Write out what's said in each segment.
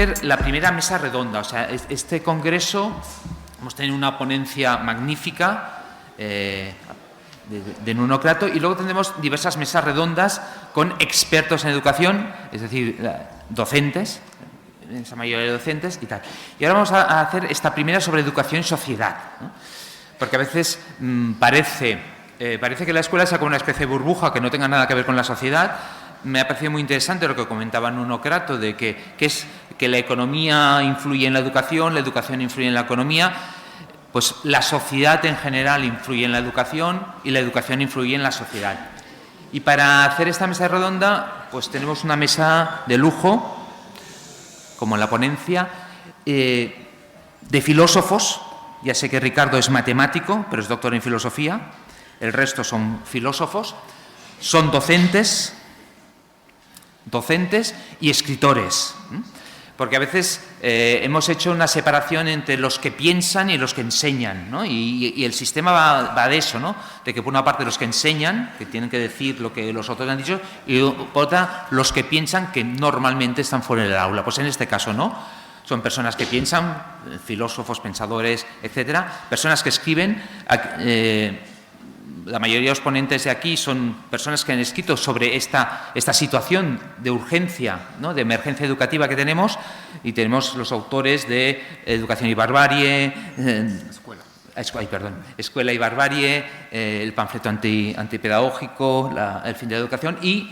hacer la primera mesa redonda. O sea, este congreso hemos tenido una ponencia magnífica de Nuno Crato, y luego tendremos diversas mesas redondas con expertos en educación, es decir, docentes, esa mayoría de docentes y tal. Y ahora vamos a hacer esta primera sobre educación y sociedad, ¿no? Porque a veces parece que la escuela sea como una especie de burbuja que no tenga nada que ver con la sociedad. Me ha parecido muy interesante lo que comentaba Nuno Crato, de que la economía influye en la educación influye en la economía. Pues la sociedad en general influye en la educación y la educación influye en la sociedad. Y para hacer esta mesa redonda, pues tenemos una mesa de lujo, como en la ponencia, de filósofos. Ya sé que Ricardo es matemático, pero es doctor en filosofía. El resto son filósofos. Son docentes y escritores. Porque a veces hemos hecho una separación entre los que piensan y los que enseñan, ¿no? Y el sistema va de eso, ¿no? De que por una parte los que enseñan, que tienen que decir lo que los otros han dicho, y por otra los que piensan, que normalmente están fuera del aula. Pues en este caso no. Son personas que piensan, filósofos, pensadores, etcétera. Personas que escriben. La mayoría de los ponentes de aquí son personas que han escrito sobre esta situación de urgencia, ¿no?, de emergencia educativa que tenemos, y tenemos los autores de Educación y Barbarie, Escuela y Barbarie, el panfleto antipedagógico, el fin de la educación, y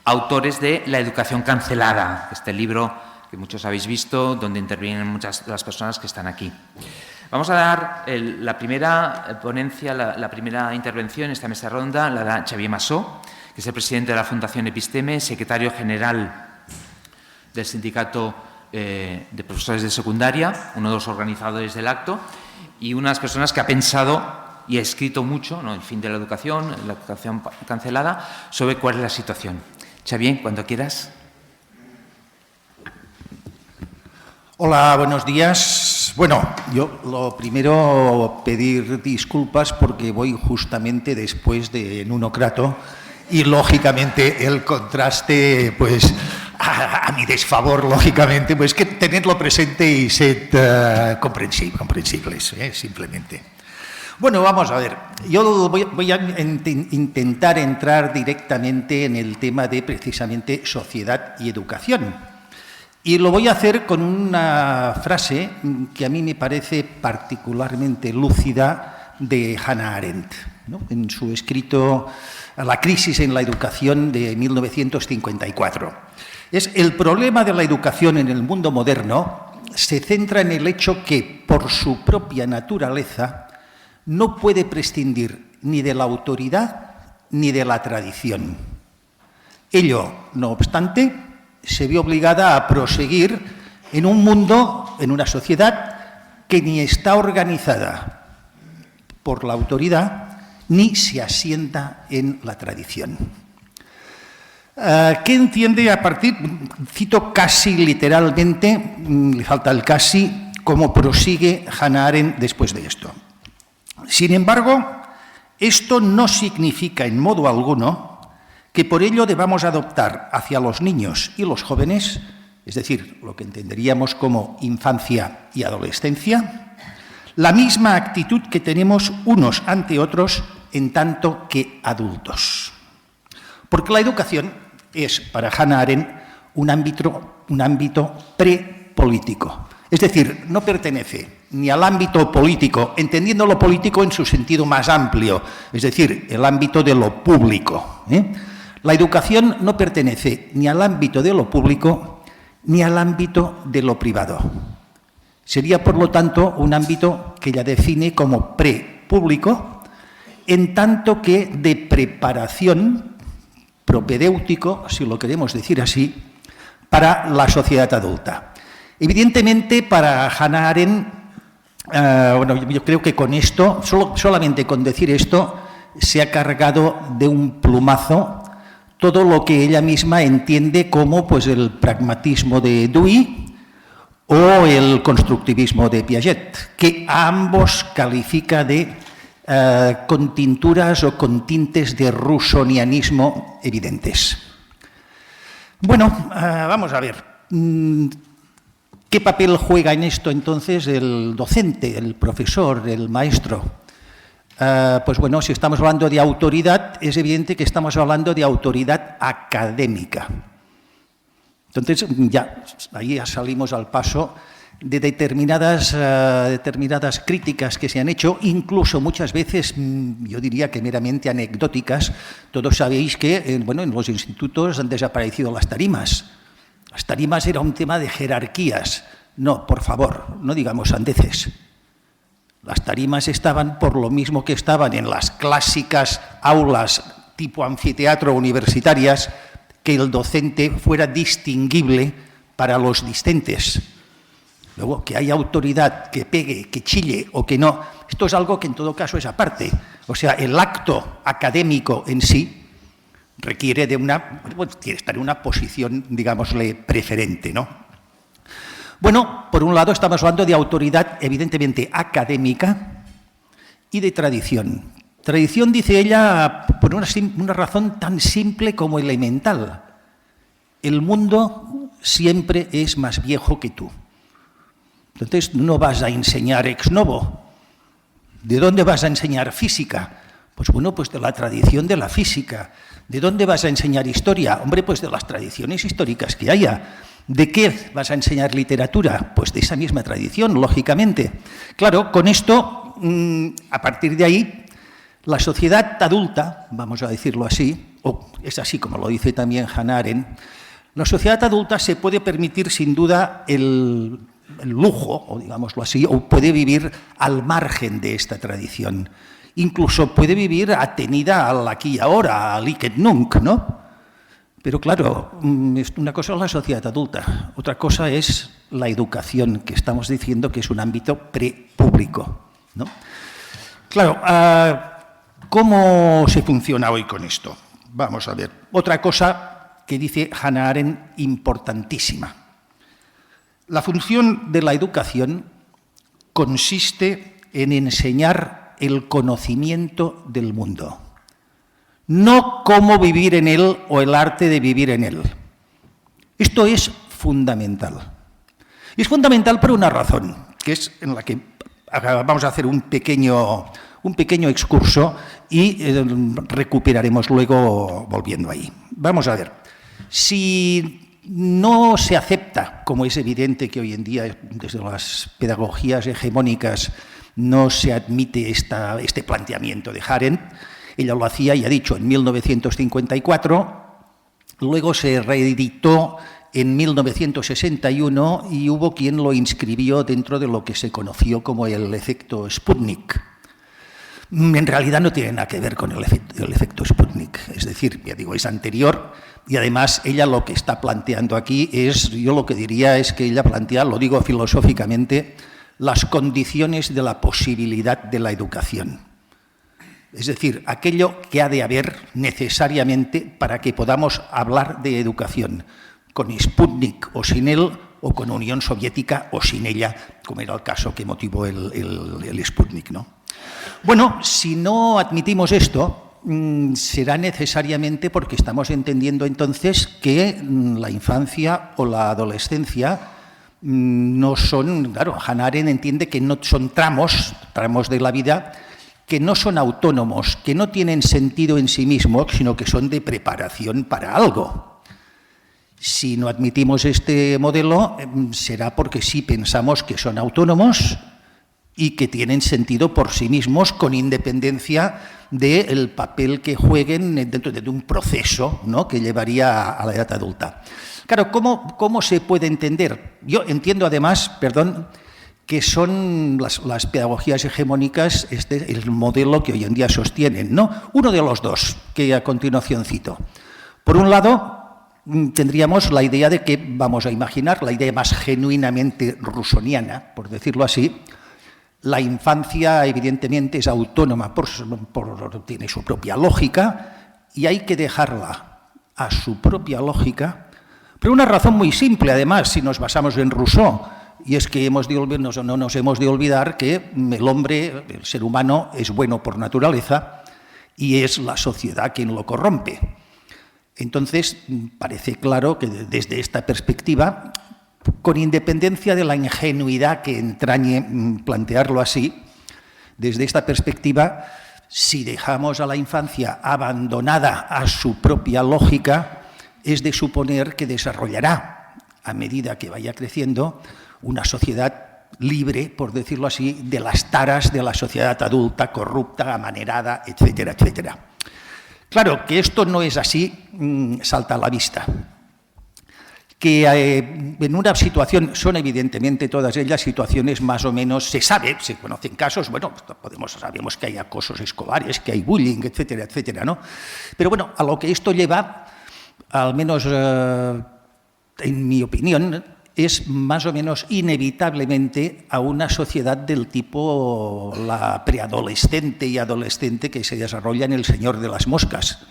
autores de La educación cancelada, este libro que muchos habéis visto, donde intervienen muchas de las personas que están aquí. Vamos a dar la primera ponencia, la primera intervención en esta mesa redonda, la da Xavier Massó, que es el presidente de la Fundación Episteme, secretario general del Sindicato de Profesores de Secundaria, uno de los organizadores del acto, y una de las personas que ha pensado y ha escrito mucho, ¿no?, el fin de la educación cancelada, sobre cuál es la situación. Xavier, cuando quieras. Hola, buenos días. Bueno, yo lo primero pedir disculpas porque voy justamente después de Nuno Crato y lógicamente el contraste, pues a mi desfavor, lógicamente, pues que tenerlo presente y ser comprensibles, simplemente. Bueno, vamos a ver, yo voy a intentar entrar directamente en el tema de precisamente sociedad y educación. Y lo voy a hacer con una frase que a mí me parece particularmente lúcida de Hannah Arendt, ¿no?, en su escrito La crisis en la educación de 1954. El problema de la educación en el mundo moderno se centra en el hecho que, por su propia naturaleza, no puede prescindir ni de la autoridad ni de la tradición. Ello, no obstante, se vio obligada a proseguir en un mundo, en una sociedad que ni está organizada por la autoridad ni se asienta en la tradición. ¿Qué entiende a partir? Cito casi literalmente, le falta el casi, cómo prosigue Hannah Arendt después de esto. Sin embargo, esto no significa en modo alguno que por ello debamos adoptar hacia los niños y los jóvenes, es decir, lo que entenderíamos como infancia y adolescencia, la misma actitud que tenemos unos ante otros en tanto que adultos. Porque la educación es, para Hannah Arendt, un ámbito prepolítico. Es decir, no pertenece ni al ámbito político, entendiendo lo político en su sentido más amplio, es decir, el ámbito de lo público. La educación no pertenece ni al ámbito de lo público ni al ámbito de lo privado. Sería, por lo tanto, un ámbito que ella define como prepúblico, en tanto que de preparación, propedéutico, si lo queremos decir así, para la sociedad adulta. Evidentemente, para Hannah Arendt, yo creo que con esto, solamente con decir esto, se ha cargado de un plumazo todo lo que ella misma entiende como pues, el pragmatismo de Dewey o el constructivismo de Piaget, que a ambos califica de con tinturas o con tintes de rusonianismo evidentes. Bueno, vamos a ver. ¿Qué papel juega en esto entonces el docente, el profesor, el maestro? Pues bueno, si estamos hablando de autoridad, es evidente que estamos hablando de autoridad académica. Entonces, ahí ya salimos al paso de determinadas críticas que se han hecho, incluso muchas veces, yo diría que meramente anecdóticas. Todos sabéis que en los institutos han desaparecido las tarimas. Las tarimas era un tema de jerarquías. No, por favor, no digamos sandeces. Las tarimas estaban por lo mismo que estaban en las clásicas aulas tipo anfiteatro universitarias, que el docente fuera distinguible para los discentes. Luego, que haya autoridad, que pegue, que chille o que no, esto es algo que en todo caso es aparte. O sea, el acto académico en sí requiere quiere estar en una posición, digámosle, preferente, ¿no? Bueno, por un lado estamos hablando de autoridad evidentemente académica y de tradición. Tradición, dice ella, por una razón tan simple como elemental. El mundo siempre es más viejo que tú. Entonces, no vas a enseñar ex novo. ¿De dónde vas a enseñar física? Pues bueno, pues de la tradición de la física. ¿De dónde vas a enseñar historia? Hombre, pues de las tradiciones históricas que haya. ¿De qué vas a enseñar literatura? Pues de esa misma tradición, lógicamente. Claro, con esto, a partir de ahí, la sociedad adulta, vamos a decirlo así, o es así como lo dice también Hannah Arendt, la sociedad adulta se puede permitir sin duda el lujo, o digámoslo así, o puede vivir al margen de esta tradición. Incluso puede vivir atenida al aquí y ahora, al hic et nunc, ¿no? Pero claro, una cosa es la sociedad adulta, otra cosa es la educación, que estamos diciendo que es un ámbito prepúblico, ¿no? Claro, ¿cómo se funciona hoy con esto? Vamos a ver. Otra cosa que dice Hannah Arendt importantísima. La función de la educación consiste en enseñar el conocimiento del mundo, no cómo vivir en él o el arte de vivir en él. Esto es fundamental. Y es fundamental por una razón, que es en la que vamos a hacer un pequeño excurso y recuperaremos luego volviendo ahí. Vamos a ver. Si no se acepta, como es evidente que hoy en día desde las pedagogías hegemónicas no se admite este planteamiento de Arendt, ella lo hacía y ha dicho en 1954, luego se reeditó en 1961 y hubo quien lo inscribió dentro de lo que se conoció como el efecto Sputnik. En realidad no tiene nada que ver con el efecto Sputnik, es decir, ya digo, es anterior y además ella lo que está planteando aquí es, yo lo que diría es que ella plantea, lo digo filosóficamente, las condiciones de la posibilidad de la educación. Es decir, aquello que ha de haber necesariamente para que podamos hablar de educación, con Sputnik o sin él, o con Unión Soviética o sin ella, como era el caso que motivó el Sputnik, ¿no? Bueno, si no admitimos esto, será necesariamente porque estamos entendiendo entonces que la infancia o la adolescencia no son, claro, Hannah Arendt entiende que no son tramos de la vida que no son autónomos, que no tienen sentido en sí mismos, sino que son de preparación para algo. Si no admitimos este modelo, será porque sí pensamos que son autónomos y que tienen sentido por sí mismos con independencia del papel que jueguen dentro de un proceso, ¿no?, que llevaría a la edad adulta. Claro, ¿cómo se puede entender? Yo entiendo además, que son las pedagogías hegemónicas el modelo que hoy en día sostienen, ¿no? Uno de los dos, que a continuación cito. Por un lado, tendríamos la idea de que, vamos a imaginar, la idea más genuinamente rusoniana, por decirlo así, la infancia evidentemente es autónoma, tiene su propia lógica y hay que dejarla a su propia lógica, por una razón muy simple, además, si nos basamos en Rousseau, y es que no nos hemos de olvidar que el hombre, el ser humano, es bueno por naturaleza y es la sociedad quien lo corrompe. Entonces, parece claro que desde esta perspectiva, con independencia de la ingenuidad que entrañe plantearlo así, desde esta perspectiva, si dejamos a la infancia abandonada a su propia lógica, es de suponer que desarrollará, a medida que vaya creciendo, una sociedad libre, por decirlo así, de las taras de la sociedad adulta, corrupta, amanerada, etcétera, etcétera. Claro, que esto no es así, salta a la vista. Que en una situación, son evidentemente todas ellas situaciones más o menos, se sabe, se conocen casos, bueno, sabemos que hay acosos escolares, que hay bullying, etcétera, etcétera, ¿no? Pero bueno, a lo que esto lleva, al menos en mi opinión, es más o menos inevitablemente a una sociedad del tipo la preadolescente y adolescente que se desarrolla en El Señor de las Moscas.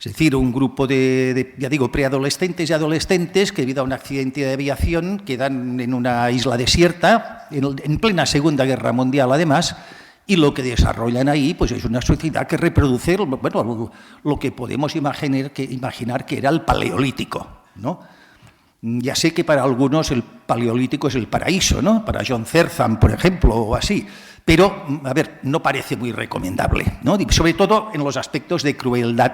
Es decir, un grupo ya digo, preadolescentes y adolescentes que debido a un accidente de aviación quedan en una isla desierta, en plena Segunda Guerra Mundial además, y lo que desarrollan ahí pues es una sociedad que reproduce bueno, lo que podemos imaginar que era el Paleolítico, ¿no? Ya sé que para algunos el Paleolítico es el paraíso, ¿no? Para John Zerzan, por ejemplo, o así. Pero, a ver, no parece muy recomendable, ¿no? Sobre todo en los aspectos de crueldad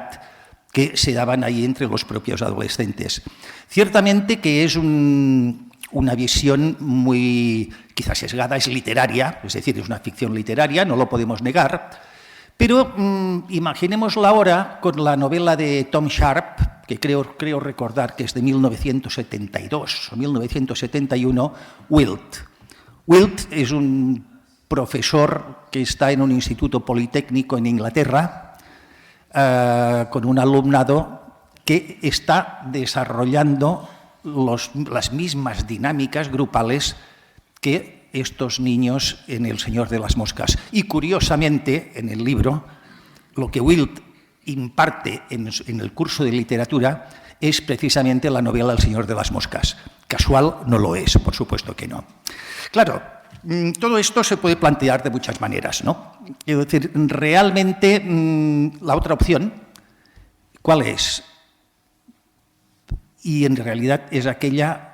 que se daban ahí entre los propios adolescentes. Ciertamente que es una visión muy, quizás sesgada, es literaria, es decir, es una ficción literaria, no lo podemos negar, pero imaginémosla ahora con la novela de Tom Sharp, que creo recordar que es de 1972 o 1971, Wilt. Wilt es un profesor que está en un instituto politécnico en Inglaterra, con un alumnado que está desarrollando las mismas dinámicas grupales que estos niños en El Señor de las Moscas. Y curiosamente, en el libro, lo que Wilt imparte en el curso de literatura es precisamente la novela El Señor de las Moscas. Casual no lo es, por supuesto que no. Claro, todo esto se puede plantear de muchas maneras, ¿no? Es decir, realmente la otra opción, ¿cuál es? Y en realidad es aquella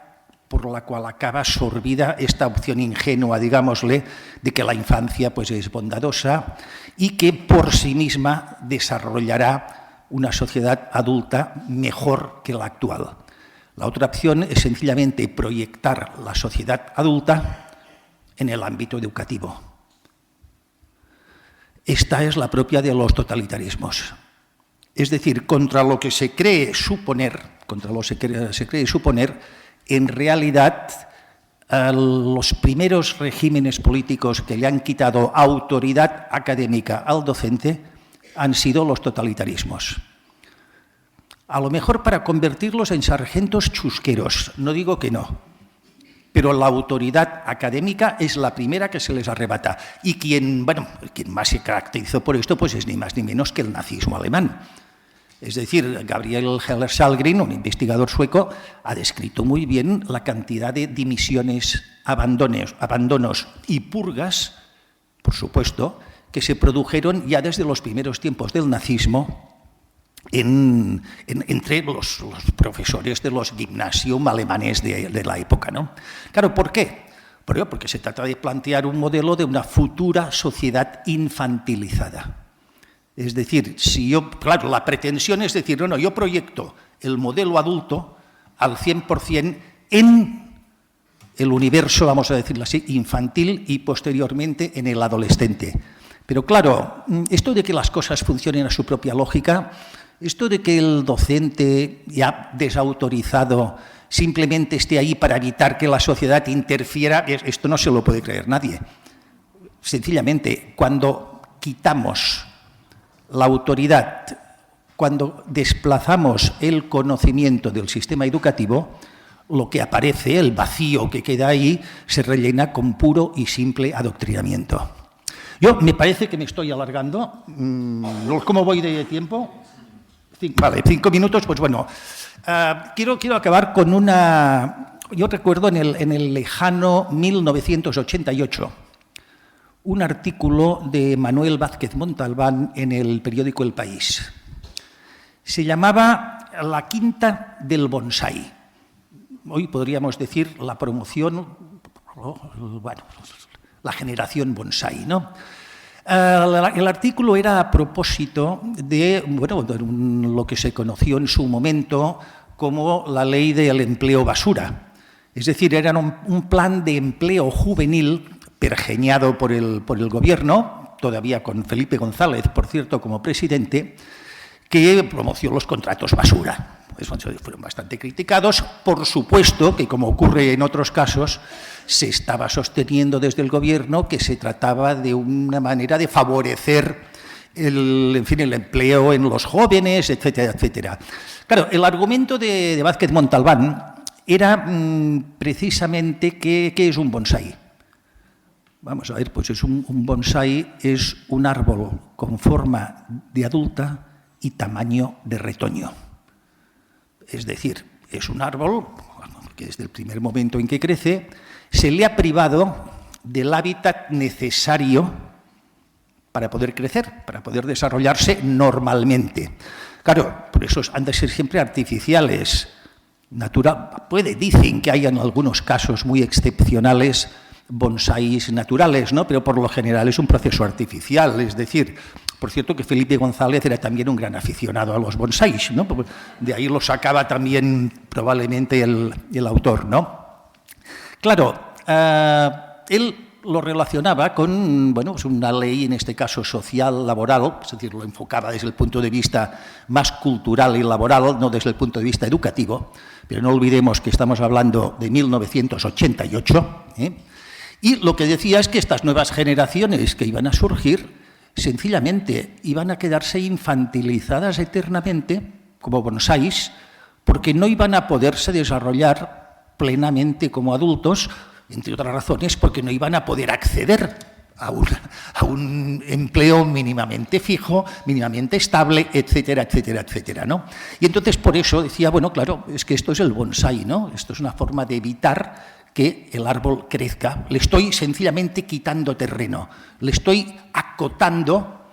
por la cual acaba sorbida esta opción ingenua, digámosle, de que la infancia pues, es bondadosa y que por sí misma desarrollará una sociedad adulta mejor que la actual. La otra opción es sencillamente proyectar la sociedad adulta en el ámbito educativo. Esta es la propia de los totalitarismos. Es decir, contra lo que se cree suponer, en realidad los primeros regímenes políticos que le han quitado autoridad académica al docente han sido los totalitarismos. A lo mejor para convertirlos en sargentos chusqueros, no digo que no, pero la autoridad académica es la primera que se les arrebata. Y quien más se caracterizó por esto pues es ni más ni menos que el nazismo alemán. Es decir, Gabriel Heller-Sallgren, un investigador sueco, ha descrito muy bien la cantidad de dimisiones, abandonos y purgas, por supuesto, que se produjeron ya desde los primeros tiempos del nazismo entre los profesores de los gymnasium alemanes de la época, ¿no? Claro, ¿por qué? Porque se trata de plantear un modelo de una futura sociedad infantilizada. Es decir, claro, la pretensión es decir, no, yo proyecto el modelo adulto al 100% en el universo, vamos a decirlo así, infantil y posteriormente en el adolescente. Pero claro, esto de que las cosas funcionen a su propia lógica, esto de que el docente ya desautorizado simplemente esté ahí para evitar que la sociedad interfiera, esto no se lo puede creer nadie. Sencillamente, cuando quitamos la autoridad, cuando desplazamos el conocimiento del sistema educativo, lo que aparece, el vacío que queda ahí, se rellena con puro y simple adoctrinamiento. Me parece que me estoy alargando. ¿Cómo voy de tiempo? 5 minutos, pues bueno. Quiero acabar con una... Yo recuerdo en el lejano 1988, un artículo de Manuel Vázquez Montalbán en el periódico El País. Se llamaba La quinta del bonsái. hoy podríamos decir la promoción, bueno, la generación bonsai, ¿no? El artículo era a propósito de, bueno, de lo que se conoció en su momento como la ley del empleo basura. Es decir, era un plan de empleo juvenil pergeñado por el gobierno, todavía con Felipe González, por cierto, como presidente, que promocionó los contratos basura. Fueron bastante criticados. Por supuesto que, como ocurre en otros casos, se estaba sosteniendo desde el gobierno que se trataba de una manera de favorecer el empleo en los jóvenes, etcétera, etcétera. Claro, el argumento de Vázquez Montalbán era precisamente ¿qué es un bonsai? Vamos a ver, pues un bonsai es un árbol con forma de adulta y tamaño de retoño. Es decir, es un árbol que desde el primer momento en que crece se le ha privado del hábitat necesario para poder crecer, para poder desarrollarse normalmente. Claro, por eso han de ser siempre artificiales, dicen que hay en algunos casos muy excepcionales bonsáis naturales, ¿no? Pero por lo general es un proceso artificial, es decir, por cierto que Felipe González era también un gran aficionado a los bonsáis, ¿no? De ahí lo sacaba también probablemente el autor, ¿no? Claro, él lo relacionaba con, bueno, pues una ley, en este caso social, laboral, es decir, lo enfocaba desde el punto de vista más cultural y laboral, no desde el punto de vista educativo, pero no olvidemos que estamos hablando de 1988, y lo que decía es que estas nuevas generaciones que iban a surgir sencillamente iban a quedarse infantilizadas eternamente como bonsáis porque no iban a poderse desarrollar plenamente como adultos, entre otras razones porque no iban a poder acceder a un empleo mínimamente fijo, mínimamente estable, etcétera, etcétera, etcétera, ¿no? Y entonces por eso decía, bueno, claro, es que esto es el bonsái, ¿no? Esto es una forma de evitar que el árbol crezca. Le estoy sencillamente quitando terreno, le estoy acotando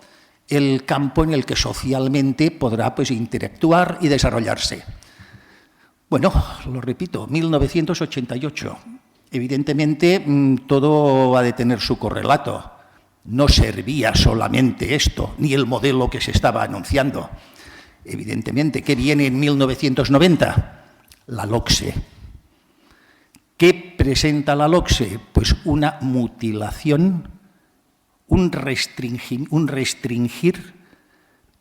el campo en el que socialmente podrá, pues, interactuar y desarrollarse. Bueno, lo repito, 1988. Evidentemente, todo ha de tener su correlato. No servía solamente esto, ni el modelo que se estaba anunciando. Evidentemente, ¿qué viene en 1990? La LOCSE. ¿Qué presenta la LOCSE? Pues una mutilación, un restringir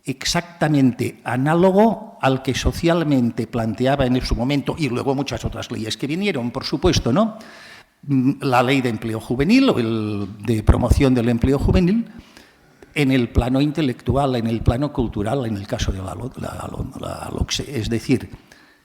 exactamente análogo al que socialmente planteaba en su momento, y luego muchas otras leyes que vinieron, por supuesto, ¿no? La ley de empleo juvenil o de promoción del empleo juvenil, en el plano intelectual, en el plano cultural, en el caso de la LOCSE. Es decir,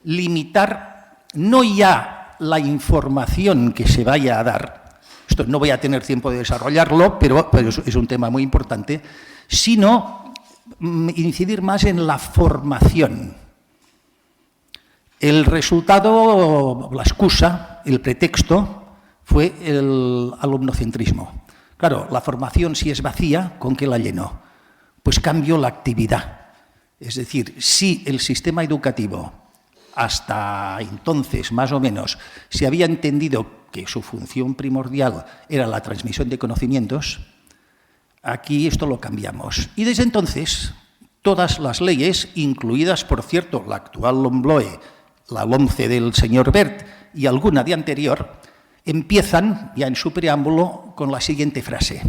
limitar no ya la información que se vaya a dar, esto no voy a tener tiempo de desarrollarlo, pero es un tema muy importante, sino incidir más en la formación. El resultado, la excusa, el pretexto, fue el alumnocentrismo. Claro, la formación, si es vacía, ¿con qué la lleno? Pues cambio la actividad. Es decir, si el sistema educativo hasta entonces, más o menos, se había entendido que su función primordial era la transmisión de conocimientos, aquí esto lo cambiamos. Y desde entonces, todas las leyes, incluidas, por cierto, la actual LOMLOE, la LOMCE del señor Wert y alguna de anterior, empiezan, ya en su preámbulo, con la siguiente frase.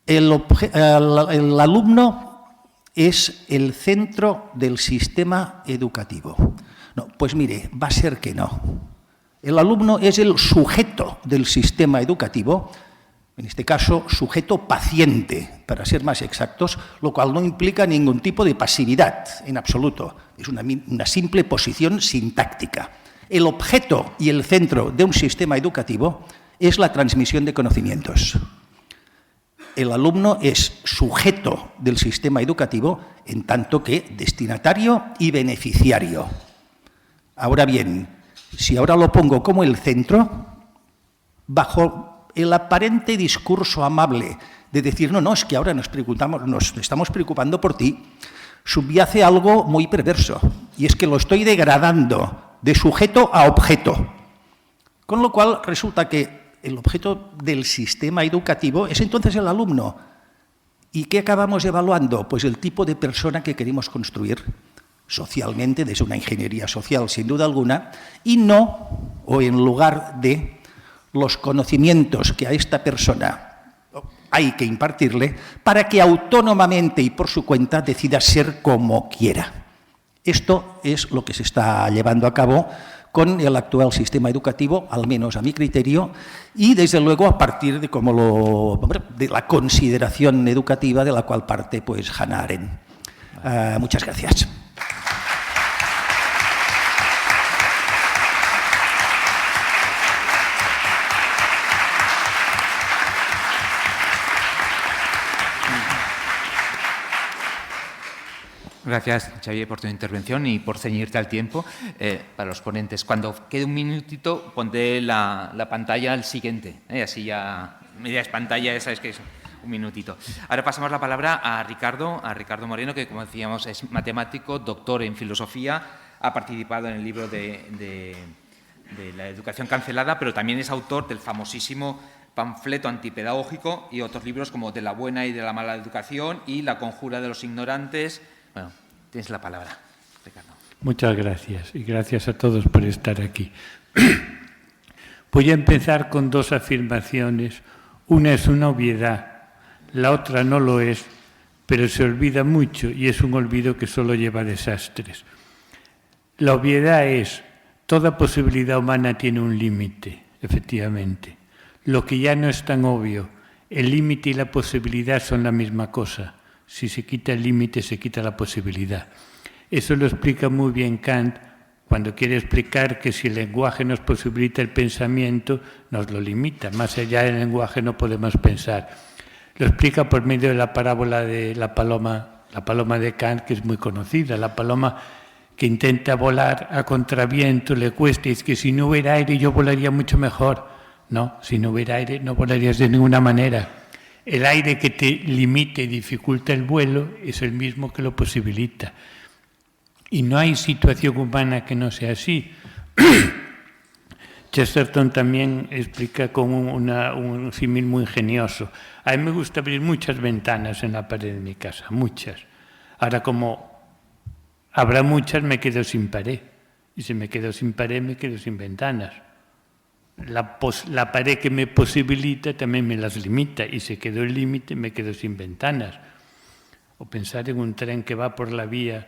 El alumno es el centro del sistema educativo. No, pues mire, va a ser que no. El alumno es el sujeto del sistema educativo, en este caso, sujeto paciente, para ser más exactos, lo cual no implica ningún tipo de pasividad en absoluto. Es una simple posición sintáctica. El objeto y el centro de un sistema educativo es la transmisión de conocimientos. El alumno es sujeto del sistema educativo en tanto que destinatario y beneficiario. Ahora bien, si ahora lo pongo como el centro, bajo el aparente discurso amable de decir, no, es que ahora nos estamos preocupando por ti, subyace algo muy perverso, y es que lo estoy degradando de sujeto a objeto. Con lo cual resulta que el objeto del sistema educativo es entonces el alumno. ¿Y qué acabamos evaluando? Pues el tipo de persona que queremos construir socialmente, desde una ingeniería social sin duda alguna, y no, o en lugar de los conocimientos que a esta persona hay que impartirle para que autónomamente y por su cuenta decida ser como quiera. Esto es lo que se está llevando a cabo con el actual sistema educativo, al menos a mi criterio, y desde luego a partir de, de la consideración educativa de la cual parte pues, Hannah Arendt. Muchas gracias. Gracias, Xavier, por tu intervención y por ceñirte al tiempo. Para los ponentes, cuando quede un minutito, ponte la pantalla al siguiente. Así ya, media es pantalla, sabes que es un minutito. Ahora pasamos la palabra a Ricardo Moreno, que, como decíamos, es matemático, doctor en filosofía, ha participado en el libro de la educación cancelada, pero también es autor del famosísimo panfleto antipedagógico y otros libros como De la buena y de la mala educación y La conjura de los ignorantes. Bueno, tienes la palabra, Ricardo. Muchas gracias y gracias a todos por estar aquí. Voy a empezar con dos afirmaciones. Una es una obviedad, la otra no lo es, pero se olvida mucho y es un olvido que solo lleva desastres. La obviedad es, toda posibilidad humana tiene un límite, efectivamente. Lo que ya no es tan obvio, el límite y la posibilidad son la misma cosa. Si se quita el límite, se quita la posibilidad. Eso lo explica muy bien Kant cuando quiere explicar que si el lenguaje nos posibilita el pensamiento, nos lo limita. Más allá del lenguaje no podemos pensar. Lo explica por medio de la parábola de la paloma de Kant, que es muy conocida. La paloma que intenta volar a contraviento, le cuesta, y es que si no hubiera aire yo volaría mucho mejor. No, si no hubiera aire no volarías de ninguna manera. El aire que te limita y dificulta el vuelo es el mismo que lo posibilita. Y no hay situación humana que no sea así. Chesterton también explica con un símil muy ingenioso. A mí me gusta abrir muchas ventanas en la pared de mi casa, muchas. Ahora, como habrá muchas, me quedo sin pared. Y si me quedo sin pared, me quedo sin ventanas. La pared que me posibilita también me las limita, y si quedo el límite me quedo sin ventanas. O pensar en un tren que va por la vía,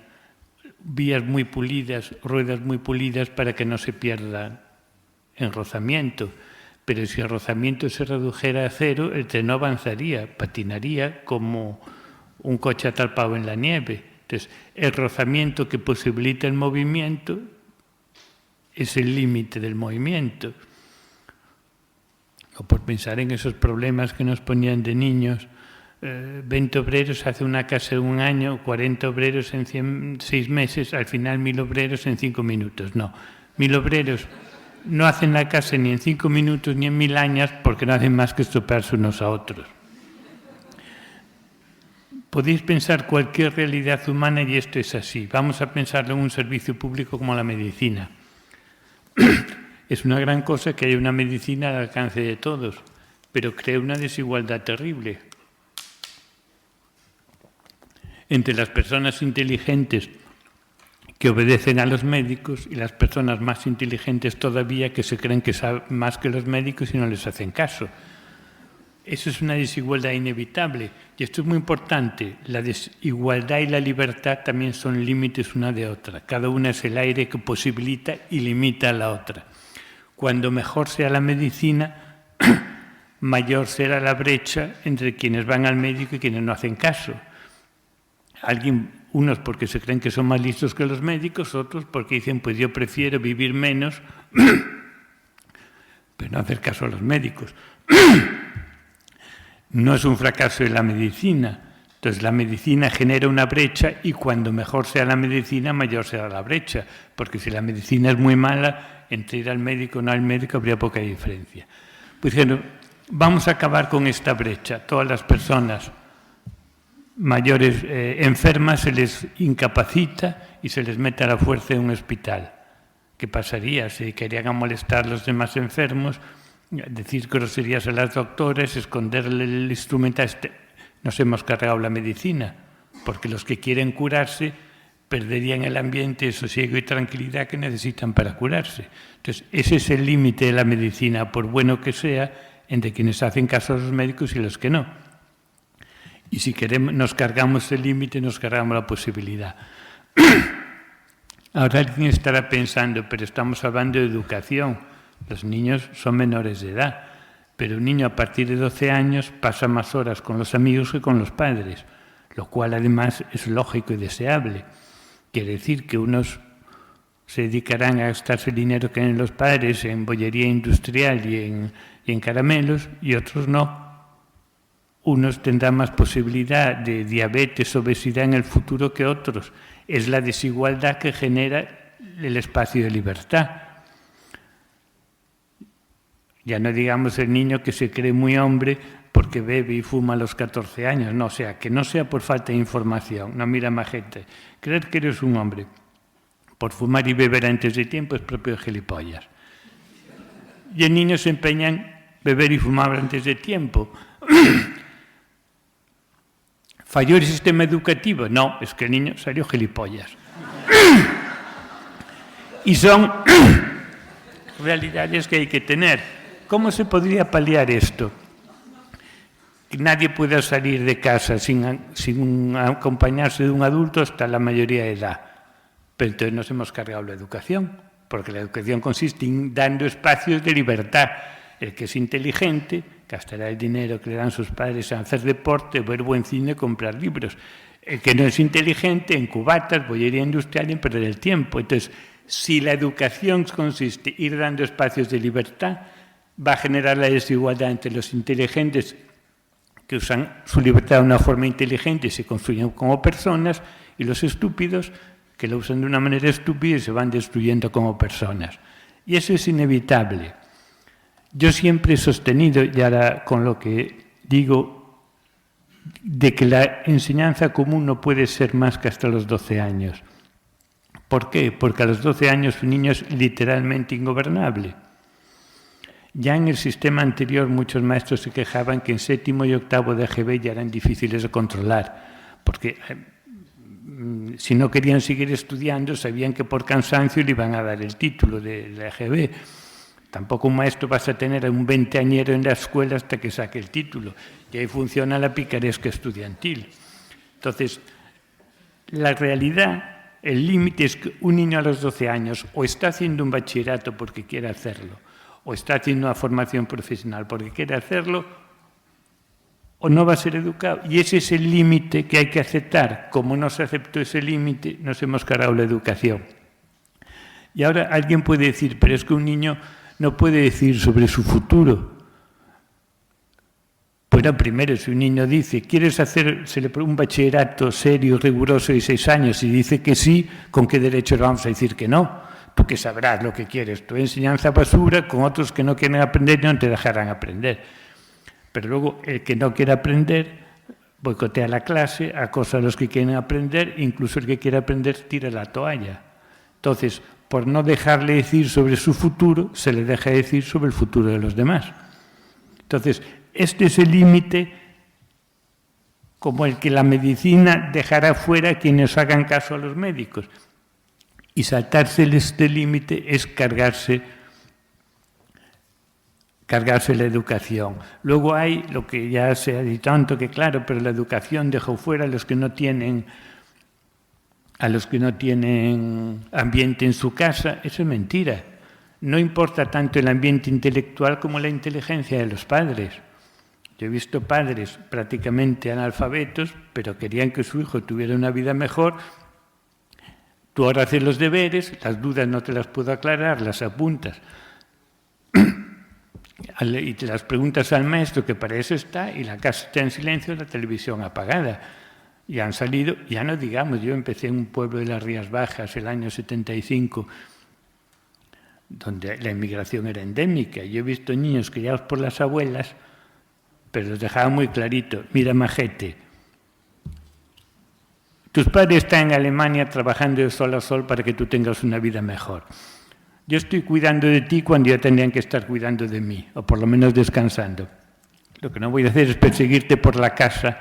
vías muy pulidas, ruedas muy pulidas para que no se pierda en rozamiento. Pero si el rozamiento se redujera a cero, el tren no avanzaría, patinaría como un coche atrapado en la nieve. Entonces, el rozamiento que posibilita el movimiento es el límite del movimiento. O por pensar en esos problemas que nos ponían de niños, 20 obreros hace una casa en un año, 40 obreros en 6 meses, al final 1000 obreros en 5 minutos. No, 1000 obreros no hacen la casa ni en 5 minutos ni en 1000 años porque no hacen más que estropearse unos a otros. Podéis pensar cualquier realidad humana y esto es así. Vamos a pensarlo en un servicio público como la medicina. Es una gran cosa que haya una medicina al alcance de todos, pero crea una desigualdad terrible. Entre las personas inteligentes que obedecen a los médicos y las personas más inteligentes todavía que se creen que saben más que los médicos y no les hacen caso. Eso es una desigualdad inevitable y esto es muy importante. La desigualdad y la libertad también son límites una de otra. Cada una es el aire que posibilita y limita a la otra. Cuando mejor sea la medicina, mayor será la brecha entre quienes van al médico y quienes no hacen caso. Unos porque se creen que son más listos que los médicos, otros porque dicen, pues yo prefiero vivir menos, pero no hacer caso a los médicos. No es un fracaso de la medicina. Entonces la medicina genera una brecha y cuando mejor sea la medicina, mayor será la brecha. Porque si la medicina es muy mala, entre ir al médico o no al médico habría poca diferencia. Pues bueno, vamos a acabar con esta brecha. Todas las personas mayores enfermas se les incapacita y se les mete a la fuerza en un hospital. ¿Qué pasaría? ¿Se querían a molestar a los demás enfermos? Decir groserías a las doctoras, esconderle el instrumento. Nos hemos cargado la medicina, porque los que quieren curarse perderían el ambiente de sosiego y tranquilidad que necesitan para curarse. Entonces, ese es el límite de la medicina, por bueno que sea, entre quienes hacen caso a los médicos y los que no. Y si nos cargamos el límite, nos cargamos la posibilidad. Ahora alguien estará pensando, pero estamos hablando de educación. Los niños son menores de edad, pero un niño a partir de 12 años pasa más horas con los amigos que con los padres, lo cual además es lógico y deseable. Quiere decir que unos se dedicarán a gastarse el dinero que tienen los padres en bollería industrial y en caramelos, y otros no. Unos tendrán más posibilidad de diabetes, obesidad en el futuro que otros. Es la desigualdad que genera el espacio de libertad. Ya no digamos el niño que se cree muy hombre porque bebe y fuma a los 14 años. No, o sea, que no sea por falta de información. No, mira, majete, creer que eres un hombre por fumar y beber antes de tiempo es propio de gilipollas. Y el niño se empeña en beber y fumar antes de tiempo. ¿Falló el sistema educativo? No, es que el niño salió gilipollas. Y son realidades que hay que tener. ¿Cómo se podría paliar esto? Nadie puede salir de casa sin acompañarse de un adulto hasta la mayoría de edad. Pero entonces nos hemos cargado la educación, porque la educación consiste en dando espacios de libertad. El que es inteligente gastará el dinero que le dan sus padres a hacer deporte, ver buen cine, comprar libros. El que no es inteligente en cubatas, bollería industrial y en perder el tiempo. Entonces, si la educación consiste en ir dando espacios de libertad, va a generar la desigualdad entre los inteligentes que usan su libertad de una forma inteligente y se construyen como personas, y los estúpidos que lo usan de una manera estúpida y se van destruyendo como personas. Y eso es inevitable. Yo siempre he sostenido, y ahora con lo que digo, de que la enseñanza común no puede ser más que hasta los 12 años. ¿Por qué? Porque a los 12 años un niño es literalmente ingobernable. Ya en el sistema anterior muchos maestros se quejaban que en 7º y 8º de EGB ya eran difíciles de controlar, porque si no querían seguir estudiando sabían que por cansancio le iban a dar el título de la EGB. Tampoco un maestro vas a tener a un 20añero en la escuela hasta que saque el título. Y ahí funciona la picaresca estudiantil. Entonces, la realidad, el límite es que un niño a los 12 años o está haciendo un bachillerato porque quiere hacerlo, o está haciendo una formación profesional porque quiere hacerlo, o no va a ser educado. Y ese es el límite que hay que aceptar. Como no se aceptó ese límite, nos hemos cargado la educación. Y ahora alguien puede decir, pero es que un niño no puede decir sobre su futuro. Bueno, primero, si un niño dice, ¿quieres hacer un bachillerato serio, riguroso de 6 años? Y dice que sí, ¿con qué derecho le vamos a decir que no? Tú que sabrás lo que quieres. Tu enseñanza basura con otros que no quieren aprender y no te dejarán aprender. Pero luego, el que no quiere aprender, boicotea la clase, acosa a los que quieren aprender, incluso el que quiere aprender tira la toalla. Entonces, por no dejarle decir sobre su futuro, se le deja decir sobre el futuro de los demás. Entonces, este es el límite como el que la medicina dejará fuera a quienes hagan caso a los médicos. Y saltarse este límite es cargarse la educación. Luego hay lo que ya se ha dicho tanto que claro, pero la educación dejó fuera a los que no tienen ambiente en su casa. Eso es mentira. No importa tanto el ambiente intelectual como la inteligencia de los padres. Yo he visto padres prácticamente analfabetos, pero querían que su hijo tuviera una vida mejor. Tú ahora haces los deberes, las dudas no te las puedo aclarar, las apuntas y te las preguntas al maestro, que para eso está, y la casa está en silencio y la televisión apagada. Y han salido, ya no digamos, yo empecé en un pueblo de las Rías Bajas el año 75, donde la inmigración era endémica. Yo he visto niños criados por las abuelas, pero los dejaban muy clarito. Mira, majete, tus padres están en Alemania trabajando de sol a sol para que tú tengas una vida mejor. Yo estoy cuidando de ti cuando ya tendrían que estar cuidando de mí, o por lo menos descansando. Lo que no voy a hacer es perseguirte por la casa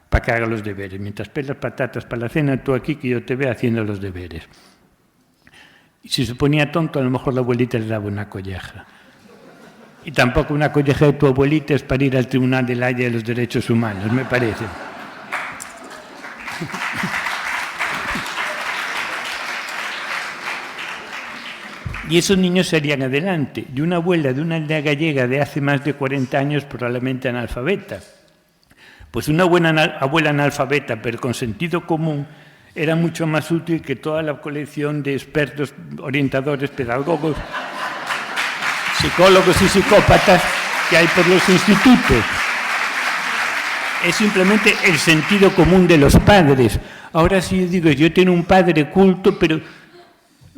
para que haga los deberes. Mientras pelas patatas para la cena, tú aquí que yo te vea haciendo los deberes. Y si se ponía tonto, a lo mejor la abuelita le daba una colleja. Y tampoco una colleja de tu abuelita es para ir al Tribunal de la Haya de los Derechos Humanos, me parece. Y esos niños salían adelante. De una abuela de una aldea gallega de hace más de 40 años, probablemente analfabeta. Pues una buena abuela analfabeta, pero con sentido común, era mucho más útil que toda la colección de expertos, orientadores, pedagogos, psicólogos y psicópatas que hay por los institutos. Es simplemente el sentido común de los padres. Ahora sí yo digo, yo tengo un padre culto, pero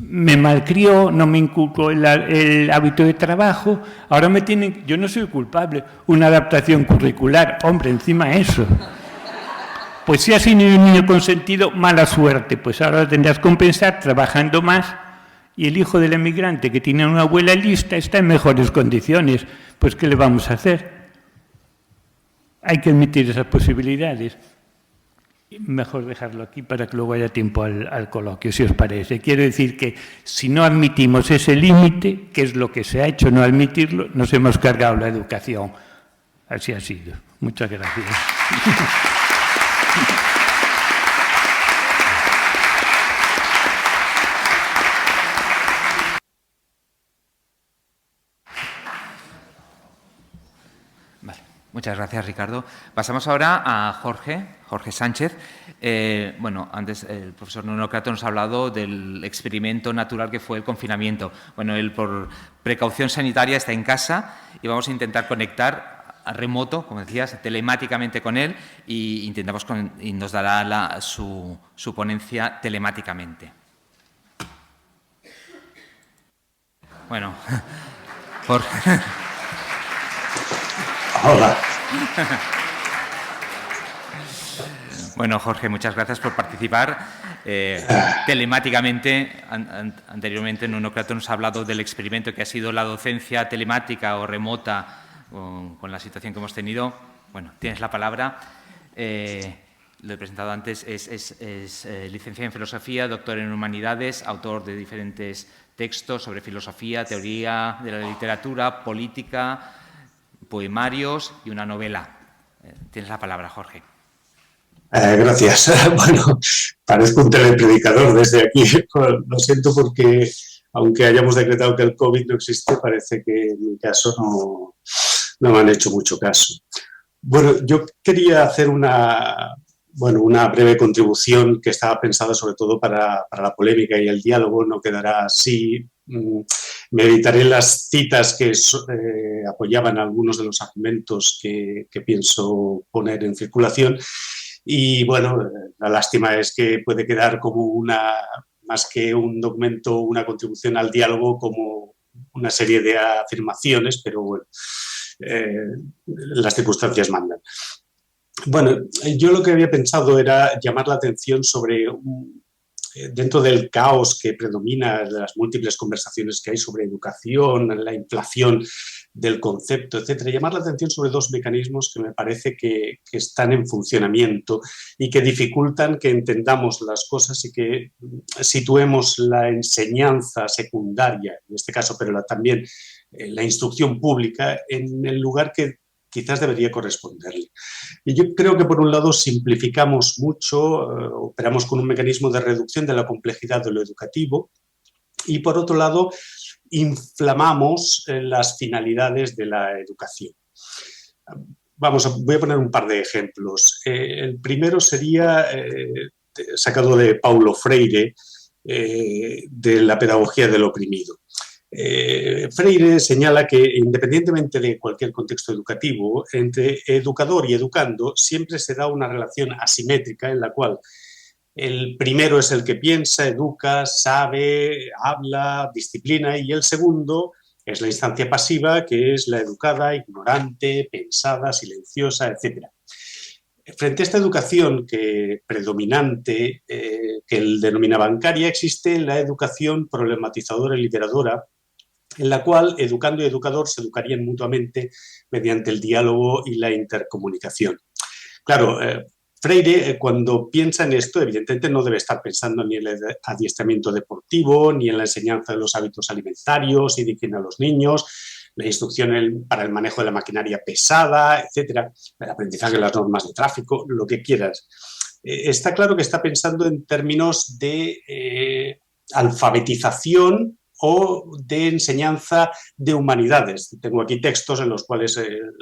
me malcrió, no me inculcó el hábito de trabajo, ahora me tienen, yo no soy culpable, una adaptación curricular, hombre, encima eso. Pues si has sido un niño consentido, mala suerte, pues ahora lo tendrás que compensar trabajando más, y el hijo del emigrante que tiene una abuela lista está en mejores condiciones, pues ¿qué le vamos a hacer? Hay que admitir esas posibilidades. Mejor dejarlo aquí para que luego haya tiempo al coloquio, si os parece. Quiero decir que si no admitimos ese límite, que es lo que se ha hecho no admitirlo, nos hemos cargado la educación. Así ha sido. Muchas gracias. Muchas gracias, Ricardo. Pasamos ahora a Jorge Sánchez. Bueno, antes el profesor Nuno Crato nos ha hablado del experimento natural que fue el confinamiento. Bueno, él por precaución sanitaria está en casa y vamos a intentar conectar a remoto, como decías, telemáticamente con él y nos dará su ponencia telemáticamente. Bueno, Jorge. Hola. Bueno, Jorge, muchas gracias por participar telemáticamente. Anteriormente, Nuno Crato nos ha hablado del experimento que ha sido la docencia telemática o remota con la situación que hemos tenido. Bueno, tienes la palabra. Lo he presentado antes. Es licenciado en Filosofía, doctor en Humanidades, autor de diferentes textos sobre filosofía, teoría de la literatura, política, poemarios y una novela. Tienes la palabra, Jorge. Gracias. Bueno, parezco un telepredicador desde aquí. Lo siento porque, aunque hayamos decretado que el COVID no existe, parece que en mi caso no me han hecho mucho caso. Bueno, yo quería hacer una breve contribución que estaba pensada sobre todo para la polémica y el diálogo. No quedará así. Me evitaré las citas que apoyaban algunos de los argumentos que pienso poner en circulación. Y bueno, la lástima es que puede quedar como más que un documento, una contribución al diálogo, como una serie de afirmaciones, pero bueno, las circunstancias mandan. Bueno, yo lo que había pensado era llamar la atención sobre dentro del caos que predomina, de las múltiples conversaciones que hay sobre educación, la inflación del concepto, etcétera, llamar la atención sobre dos mecanismos que me parece que están en funcionamiento y que dificultan que entendamos las cosas y que situemos la enseñanza secundaria, en este caso, pero también la instrucción pública, en el lugar que quizás debería corresponderle. Y yo creo que, por un lado, simplificamos mucho, operamos con un mecanismo de reducción de la complejidad de lo educativo y, por otro lado, inflamamos las finalidades de la educación. Voy a poner un par de ejemplos. El primero sería sacado de Paulo Freire, de la pedagogía del oprimido. Freire señala que, independientemente de cualquier contexto educativo, entre educador y educando siempre se da una relación asimétrica en la cual el primero es el que piensa, educa, sabe, habla, disciplina, y el segundo es la instancia pasiva, que es la educada, ignorante, pensada, silenciosa, etc. Frente a esta educación predominante, que él denomina bancaria, existe la educación problematizadora y liberadora, en la cual educando y educador se educarían mutuamente mediante el diálogo y la intercomunicación. Claro, Freire, cuando piensa en esto, evidentemente no debe estar pensando ni en el adiestramiento deportivo, ni en la enseñanza de los hábitos alimentarios y de higiene a los niños, la instrucción para el manejo de la maquinaria pesada, etcétera, el aprendizaje de las normas de tráfico, lo que quieras. Está claro que está pensando en términos de alfabetización o de enseñanza de humanidades. Tengo aquí textos en los cuales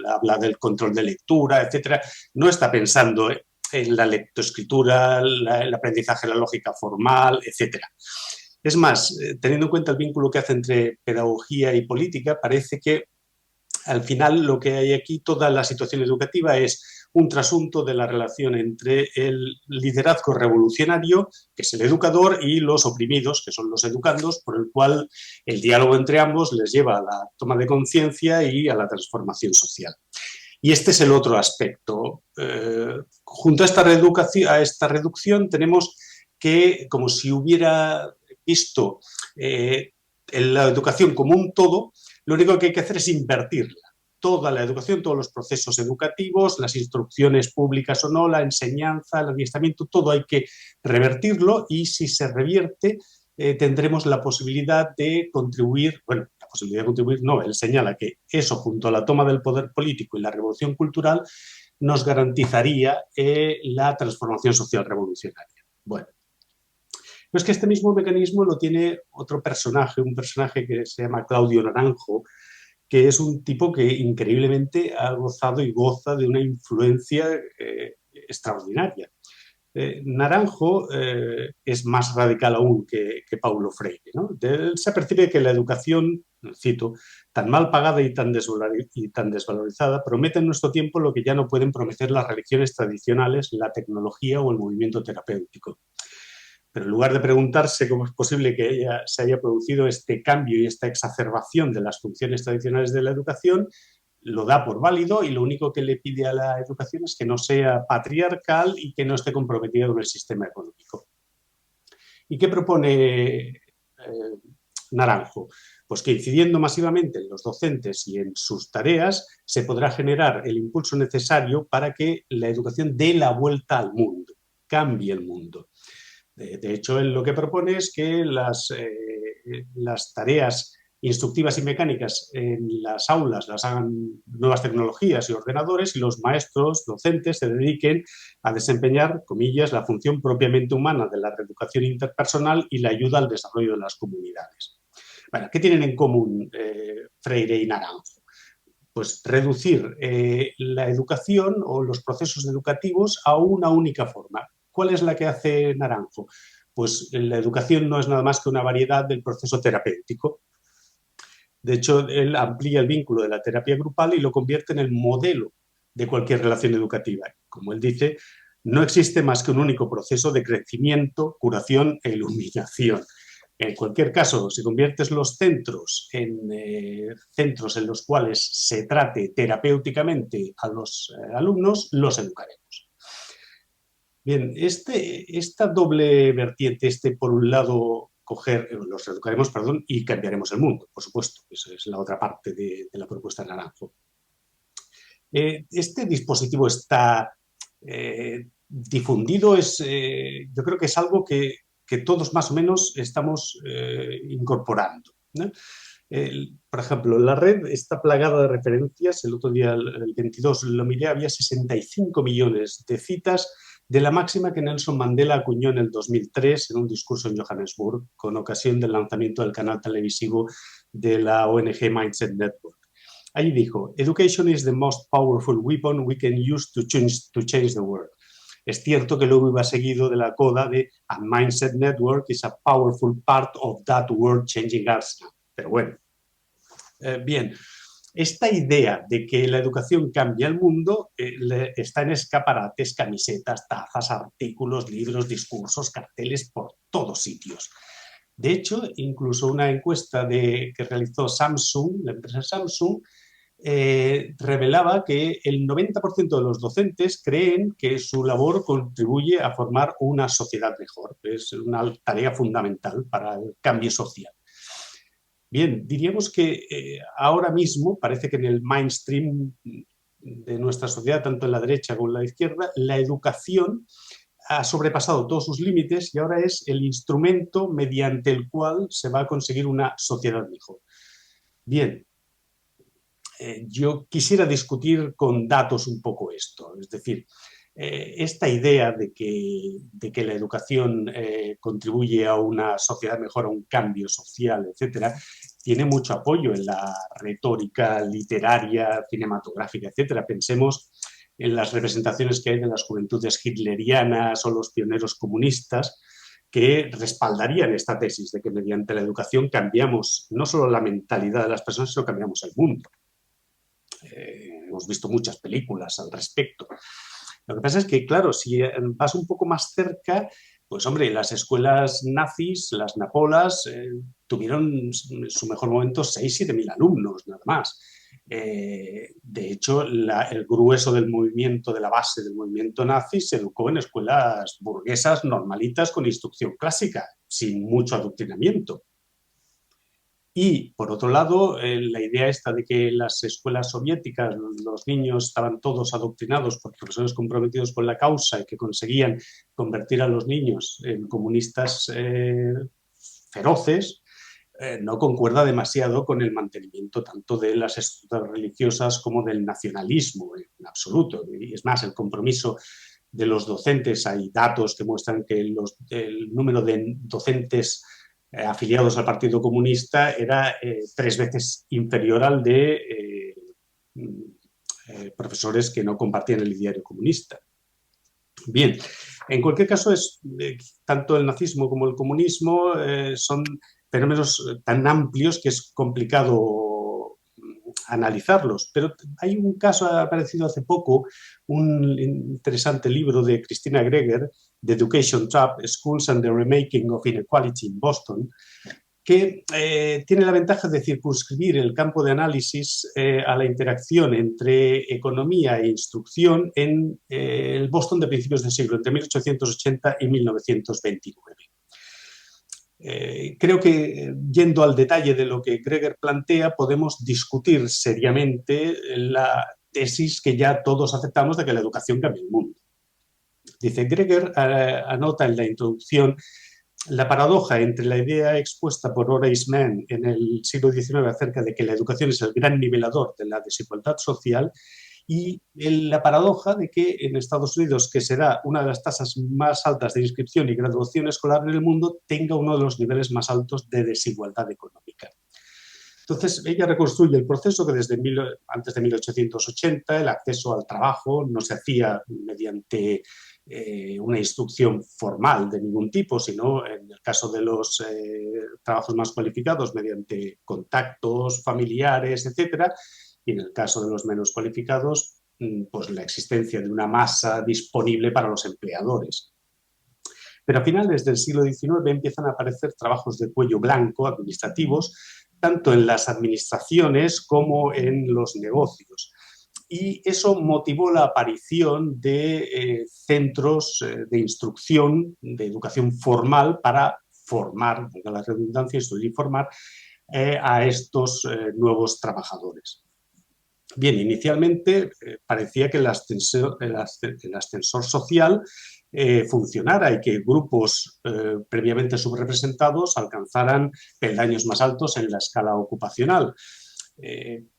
habla del control de lectura, etcétera. No está pensando en la lectoescritura, el aprendizaje de la lógica formal, etcétera. Es más, teniendo en cuenta el vínculo que hace entre pedagogía y política, parece que al final lo que hay aquí, toda la situación educativa es un trasunto de la relación entre el liderazgo revolucionario, que es el educador, y los oprimidos, que son los educandos, por el cual el diálogo entre ambos les lleva a la toma de conciencia y a la transformación social. Y este es el otro aspecto. Junto a esta reducción tenemos que, como si hubiera visto la educación como un todo, lo único que hay que hacer es invertirla. Toda la educación, todos los procesos educativos, las instrucciones públicas o no, la enseñanza, el adiestramiento, todo hay que revertirlo y si se revierte tendremos la posibilidad de contribuir, bueno, la posibilidad de contribuir no, él señala que eso junto a la toma del poder político y la revolución cultural nos garantizaría la transformación social revolucionaria. Bueno, pero es que este mismo mecanismo lo tiene otro personaje, un personaje que se llama Claudio Naranjo, que es un tipo que increíblemente ha gozado y goza de una influencia extraordinaria. Naranjo es más radical aún que Paulo Freire, ¿no? De él se percibe que la educación, cito, tan mal pagada y tan desvalorizada, promete en nuestro tiempo lo que ya no pueden prometer las religiones tradicionales, la tecnología o el movimiento terapéutico. Pero en lugar de preguntarse cómo es posible que se haya producido este cambio y esta exacerbación de las funciones tradicionales de la educación, lo da por válido y lo único que le pide a la educación es que no sea patriarcal y que no esté comprometida con el sistema económico. ¿Y qué propone Naranjo? Pues que incidiendo masivamente en los docentes y en sus tareas se podrá generar el impulso necesario para que la educación dé la vuelta al mundo, cambie el mundo. De hecho, él lo que propone es que las tareas instructivas y mecánicas en las aulas las hagan nuevas tecnologías y ordenadores y los maestros, docentes, se dediquen a desempeñar, comillas, la función propiamente humana de la reeducación interpersonal y la ayuda al desarrollo de las comunidades. Bueno, ¿qué tienen en común Freire y Naranjo? Pues reducir la educación o los procesos educativos a una única forma. ¿Cuál es la que hace Naranjo? Pues la educación no es nada más que una variedad del proceso terapéutico. De hecho, él amplía el vínculo de la terapia grupal y lo convierte en el modelo de cualquier relación educativa. Como él dice, no existe más que un único proceso de crecimiento, curación e iluminación. En cualquier caso, si conviertes los centros en centros en los cuales se trate terapéuticamente a los alumnos, los educaremos. Bien, esta doble vertiente, por un lado, los educaremos, perdón, y cambiaremos el mundo, por supuesto. Esa es la otra parte de la propuesta de Naranjo. Este dispositivo está difundido, yo creo que es algo que todos más o menos estamos incorporando, ¿no? Por ejemplo, la red está plagada de referencias. El otro día, el 22, lo miré, había 65 millones de citas de la máxima que Nelson Mandela acuñó en el 2003 en un discurso en Johannesburg con ocasión del lanzamiento del canal televisivo de la ONG Mindset Network. Allí dijo: "Education is the most powerful weapon we can use to change the world". Es cierto que luego iba seguido de la coda de "And Mindset Network is a powerful part of that world-changing arsenal". Pero bueno, bien. Esta idea de que la educación cambia el mundo está en escaparates, camisetas, tazas, artículos, libros, discursos, carteles por todos sitios. De hecho, incluso una encuesta que realizó Samsung, la empresa Samsung, revelaba que el 90% de los docentes creen que su labor contribuye a formar una sociedad mejor. Es una tarea fundamental para el cambio social. Bien, diríamos que ahora mismo parece que en el mainstream de nuestra sociedad, tanto en la derecha como en la izquierda, la educación ha sobrepasado todos sus límites y ahora es el instrumento mediante el cual se va a conseguir una sociedad mejor. Bien, yo quisiera discutir con datos un poco esto, es decir, esta idea de que la educación contribuye a una sociedad mejor, a un cambio social, etcétera, tiene mucho apoyo en la retórica literaria, cinematográfica, etcétera. Pensemos en las representaciones que hay de las juventudes hitlerianas o los pioneros comunistas que respaldarían esta tesis de que mediante la educación cambiamos no solo la mentalidad de las personas, sino cambiamos el mundo. Hemos visto muchas películas al respecto. Lo que pasa es que, claro, si vas un poco más cerca, pues hombre, las escuelas nazis, las napolas, tuvieron en su mejor momento 6.000-7.000 alumnos, nada más. De hecho, el grueso del movimiento, de la base del movimiento nazi, se educó en escuelas burguesas normalitas con instrucción clásica, sin mucho adoctrinamiento. Y, por otro lado, la idea esta de que en las escuelas soviéticas los niños estaban todos adoctrinados por profesores comprometidos con la causa y que conseguían convertir a los niños en comunistas feroces, no concuerda demasiado con el mantenimiento tanto de las estructuras religiosas como del nacionalismo en absoluto. Y es más, el compromiso de los docentes, hay datos que muestran que el número de docentes afiliados al Partido Comunista era 3 veces inferior al de profesores que no compartían el ideario comunista. Bien, en cualquier caso, tanto el nazismo como el comunismo son fenómenos tan amplios que es complicado analizarlos. Pero hay un caso, ha aparecido hace poco, un interesante libro de Christina Greger, The Education Trap, Schools and the Remaking of Inequality in Boston, que tiene la ventaja de circunscribir el campo de análisis a la interacción entre economía e instrucción en el Boston de principios del siglo, entre 1880 y 1929. Creo que, yendo al detalle de lo que Greger plantea, podemos discutir seriamente la tesis que ya todos aceptamos de que la educación cambia el mundo. Dice, Greger anota en la introducción la paradoja entre la idea expuesta por Horace Mann en el siglo XIX acerca de que la educación es el gran nivelador de la desigualdad social y la paradoja de que en Estados Unidos, que será una de las tasas más altas de inscripción y graduación escolar en el mundo, tenga uno de los niveles más altos de desigualdad económica. Entonces, ella reconstruye el proceso que desde antes de 1880 el acceso al trabajo no se hacía mediante una instrucción formal de ningún tipo, sino en el caso de los trabajos más cualificados mediante contactos familiares, etcétera, y en el caso de los menos cualificados, pues la existencia de una masa disponible para los empleadores. Pero a finales del siglo XIX empiezan a aparecer trabajos de cuello blanco, administrativos, tanto en las administraciones como en los negocios. Y eso motivó la aparición de centros de instrucción, de educación formal para formar, con la redundancia, instruir y formar a estos nuevos trabajadores. Bien, inicialmente parecía que el ascensor social funcionara y que grupos previamente subrepresentados alcanzaran peldaños más altos en la escala ocupacional.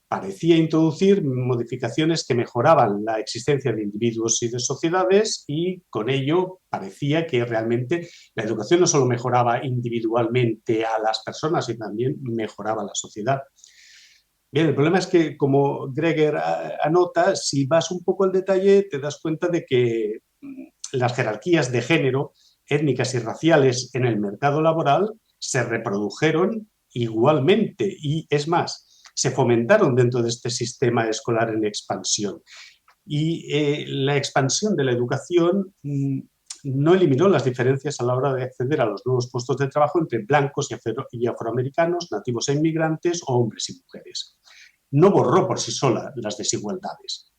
Parecía introducir modificaciones que mejoraban la existencia de individuos y de sociedades y con ello parecía que realmente la educación no solo mejoraba individualmente a las personas, sino también mejoraba la sociedad. Bien, el problema es que, como Greger anota, si vas un poco al detalle te das cuenta de que las jerarquías de género, étnicas y raciales en el mercado laboral se reprodujeron igualmente y, es más, se fomentaron dentro de este sistema escolar en expansión. Y la expansión de la educación no eliminó las diferencias a la hora de acceder a los nuevos puestos de trabajo entre blancos y afroamericanos, nativos e inmigrantes o hombres y mujeres. No borró por sí sola las desigualdades.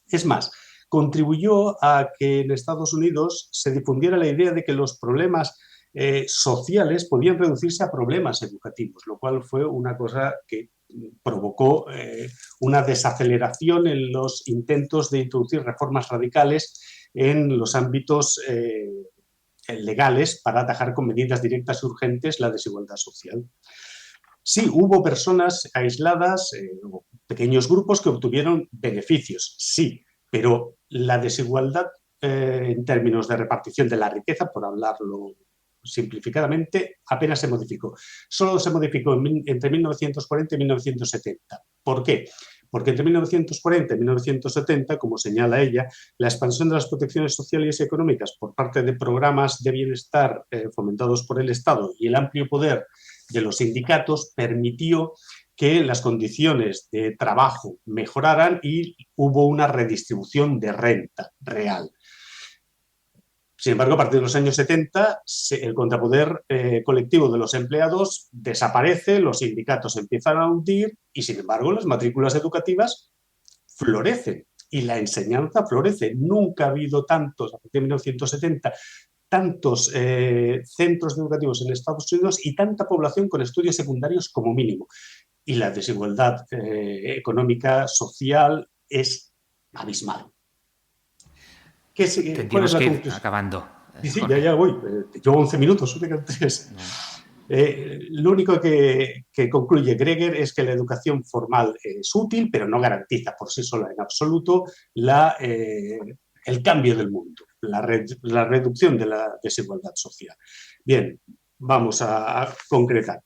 Es más, contribuyó a que en Estados Unidos se difundiera la idea de que los problemas sociales podían reducirse a problemas educativos, lo cual fue una cosa que provocó una desaceleración en los intentos de introducir reformas radicales en los ámbitos legales para atajar con medidas directas y urgentes la desigualdad social. Sí, hubo personas aisladas, pequeños grupos que obtuvieron beneficios, sí, pero la desigualdad en términos de repartición de la riqueza, por hablarlo simplificadamente, apenas se modificó. Solo se modificó entre 1940 y 1970. ¿Por qué? Porque entre 1940 y 1970, como señala ella, la expansión de las protecciones sociales y económicas por parte de programas de bienestar fomentados por el Estado y el amplio poder de los sindicatos permitió que las condiciones de trabajo mejoraran y hubo una redistribución de renta real. Sin embargo, a partir de los años 70, el contrapoder colectivo de los empleados desaparece, los sindicatos empiezan a hundir y, sin embargo, las matrículas educativas florecen y la enseñanza florece. Nunca ha habido tantos, a partir de 1970, tantos centros educativos en Estados Unidos y tanta población con estudios secundarios como mínimo. Y la desigualdad económica, social, es abismal. Tendríamos que ir acabando. Sí, ya voy. Llevo 11 minutos, no. Lo único que concluye Greger es que la educación formal es útil, pero no garantiza por sí sola en absoluto el cambio del mundo, la reducción de la desigualdad social. Bien, vamos a concretar.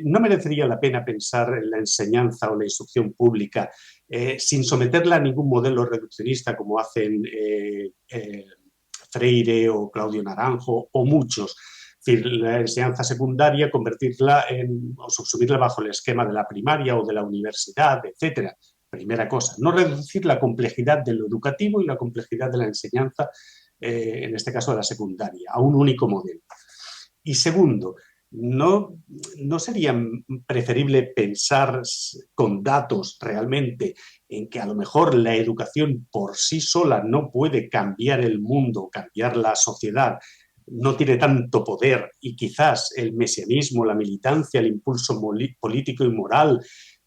¿No merecería la pena pensar en la enseñanza o la instrucción pública sin someterla a ningún modelo reduccionista como hacen Freire o Claudio Naranjo o muchos? Es decir, la enseñanza secundaria, convertirla o subsumirla bajo el esquema de la primaria o de la universidad, etcétera. Primera cosa, no reducir la complejidad de lo educativo y la complejidad de la enseñanza, en este caso de la secundaria, a un único modelo. Y segundo, ¿no sería preferible pensar con datos realmente en que a lo mejor la educación por sí sola no puede cambiar el mundo, cambiar la sociedad, no tiene tanto poder y quizás el mesianismo, la militancia, el impulso político y moral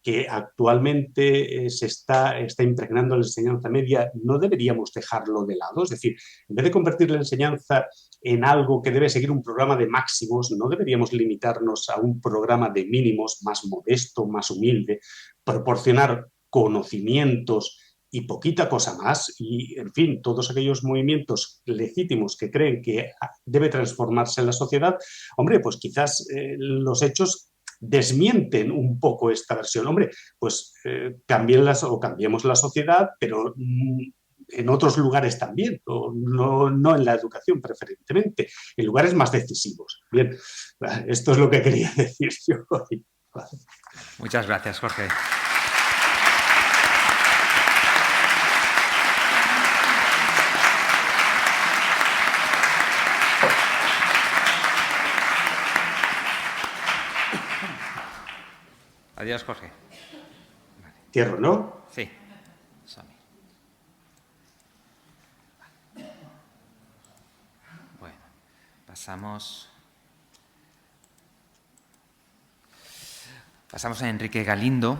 que actualmente se está impregnando en la enseñanza media, no deberíamos dejarlo de lado? Es decir, en vez de convertir la enseñanza en algo que debe seguir un programa de máximos, no deberíamos limitarnos a un programa de mínimos más modesto, más humilde, proporcionar conocimientos y poquita cosa más, y en fin, todos aquellos movimientos legítimos que creen que debe transformarse en la sociedad, hombre, pues quizás los hechos desmienten un poco esta versión. Hombre, pues cambiemos la sociedad, pero en otros lugares también, no en la educación preferentemente, en lugares más decisivos. Bien, esto es lo que quería decir yo hoy. Muchas gracias, Jorge. Adiós, Jorge. Cierro, ¿no? Sí. Bueno, pasamos a Enrique Galindo,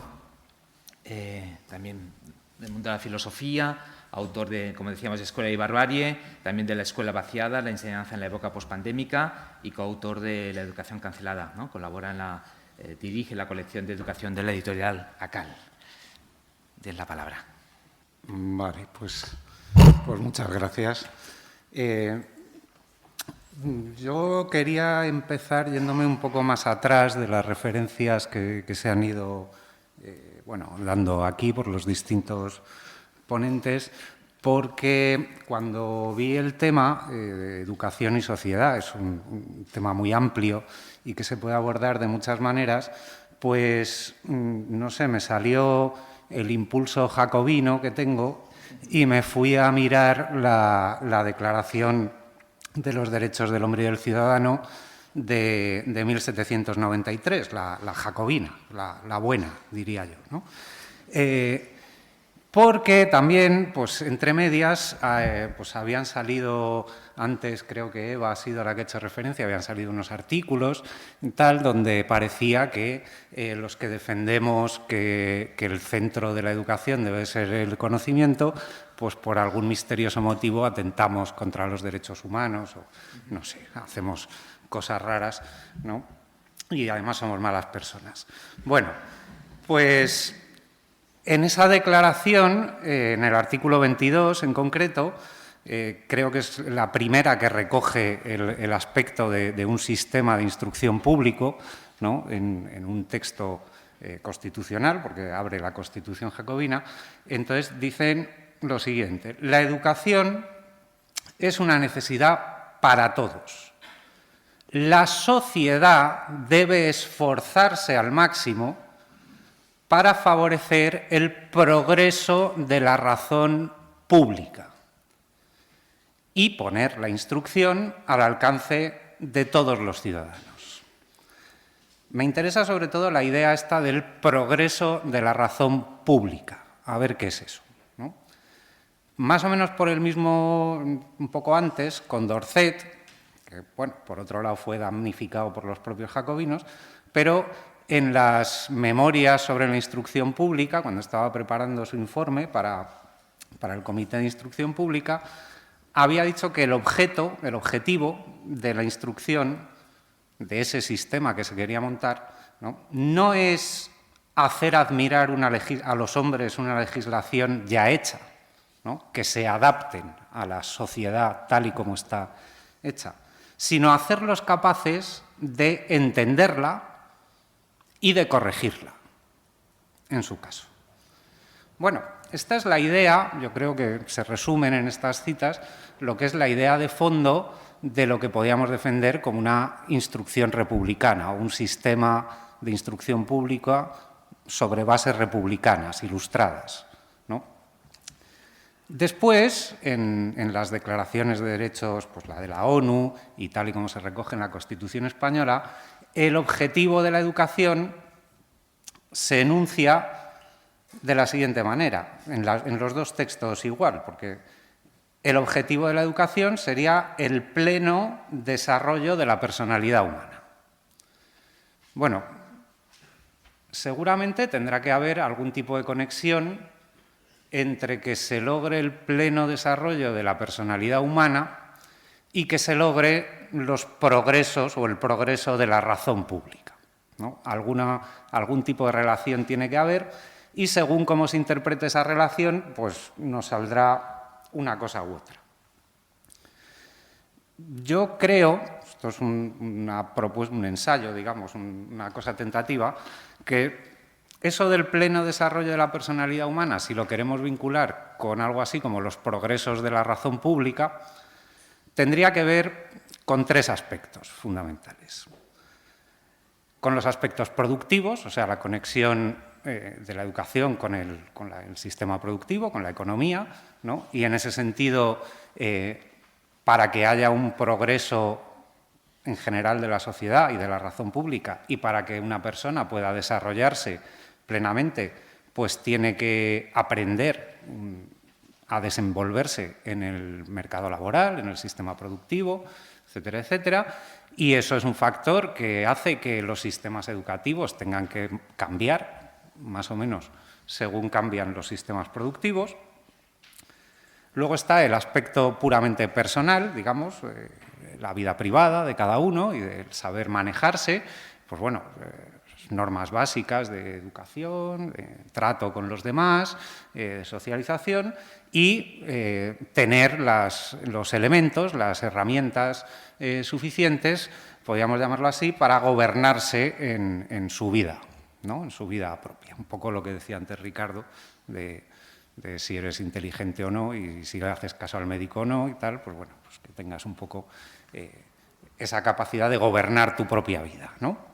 también del mundo de la filosofía, autor de, como decíamos, de Escuela y Barbarie, también de La Escuela Vaciada, la enseñanza en la época pospandémica, y coautor de La Educación Cancelada, ¿no? Colabora dirige la colección de educación de la editorial ACAL. Den la palabra. Vale, pues muchas gracias. Yo quería empezar yéndome un poco más atrás de las referencias que se han ido dando aquí por los distintos ponentes, porque cuando vi el tema de educación y sociedad, es un tema muy amplio y que se puede abordar de muchas maneras, pues, no sé, me salió el impulso jacobino que tengo y me fui a mirar la Declaración de los Derechos del Hombre y del Ciudadano de 1793, la jacobina, la buena, diría yo, ¿no? Porque también, pues entre medias, pues habían salido, antes creo que Eva ha sido la que ha hecho referencia, habían salido unos artículos y tal, donde parecía que los que defendemos que el centro de la educación debe ser el conocimiento, pues por algún misterioso motivo atentamos contra los derechos humanos, o no sé, hacemos cosas raras, ¿no? Y además somos malas personas. Bueno, pues en esa declaración, en el artículo 22 en concreto, creo que es la primera que recoge el aspecto de un sistema de instrucción público, ¿no? en un texto constitucional, porque abre la Constitución jacobina. Entonces dicen lo siguiente: la educación es una necesidad para todos. La sociedad debe esforzarse al máximo para favorecer el progreso de la razón pública y poner la instrucción al alcance de todos los ciudadanos. Me interesa sobre todo la idea esta del progreso de la razón pública. A ver qué es eso, ¿no? Más o menos por el mismo, un poco antes, Condorcet, que, bueno, por otro lado fue damnificado por los propios jacobinos, pero en las memorias sobre la instrucción pública, cuando estaba preparando su informe para el Comité de Instrucción Pública, había dicho que el objetivo de la instrucción, de ese sistema que se quería montar, no es hacer admirar a los hombres una legislación ya hecha, ¿no? Que se adapten a la sociedad tal y como está hecha, sino hacerlos capaces de entenderla y de corregirla, en su caso. Bueno, esta es la idea, yo creo que se resumen en estas citas, lo que es la idea de fondo de lo que podíamos defender como una instrucción republicana, o un sistema de instrucción pública sobre bases republicanas, ilustradas, ¿no? Después, en las declaraciones de derechos, pues la de la ONU y tal y como se recoge en la Constitución española, el objetivo de la educación se enuncia de la siguiente manera, en los dos textos igual, porque el objetivo de la educación sería el pleno desarrollo de la personalidad humana. Bueno, seguramente tendrá que haber algún tipo de conexión entre que se logre el pleno desarrollo de la personalidad humana y que se logre los progresos o el progreso de la razón pública, ¿no? Algún tipo de relación tiene que haber y según cómo se interprete esa relación, pues nos saldrá una cosa u otra. Yo creo, esto es un ensayo, digamos, una cosa tentativa, que eso del pleno desarrollo de la personalidad humana, si lo queremos vincular con algo así como los progresos de la razón pública, tendría que ver con tres aspectos fundamentales. Con los aspectos productivos, o sea, la conexión de la educación con el sistema productivo, con la economía, ¿no? Y en ese sentido, para que haya un progreso en general de la sociedad y de la razón pública y para que una persona pueda desarrollarse plenamente, pues tiene que aprender a desenvolverse en el mercado laboral, en el sistema productivo, etcétera, etcétera. Y eso es un factor que hace que los sistemas educativos tengan que cambiar, más o menos, según cambian los sistemas productivos. Luego está el aspecto puramente personal, digamos, la vida privada de cada uno y del saber manejarse, pues bueno, normas básicas de educación, de trato con los demás, de socialización y tener los elementos, las herramientas suficientes, podríamos llamarlo así, para gobernarse en su vida, ¿no? En su vida propia. Un poco lo que decía antes Ricardo de si eres inteligente o no y si le haces caso al médico o no y tal, pues bueno, pues que tengas un poco esa capacidad de gobernar tu propia vida, ¿no?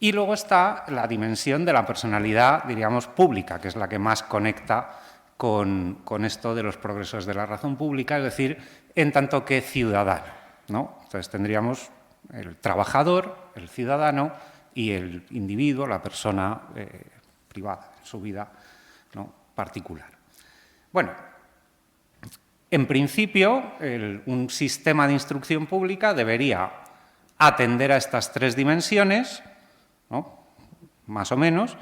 Y luego está la dimensión de la personalidad, diríamos, pública, que es la que más conecta con esto de los progresos de la razón pública, es decir, en tanto que ciudadano, ¿no? Entonces tendríamos el trabajador, el ciudadano y el individuo, la persona privada, en su vida, ¿no? particular. Bueno, en principio, un sistema de instrucción pública debería atender a estas tres dimensiones, ¿no?, más o menos,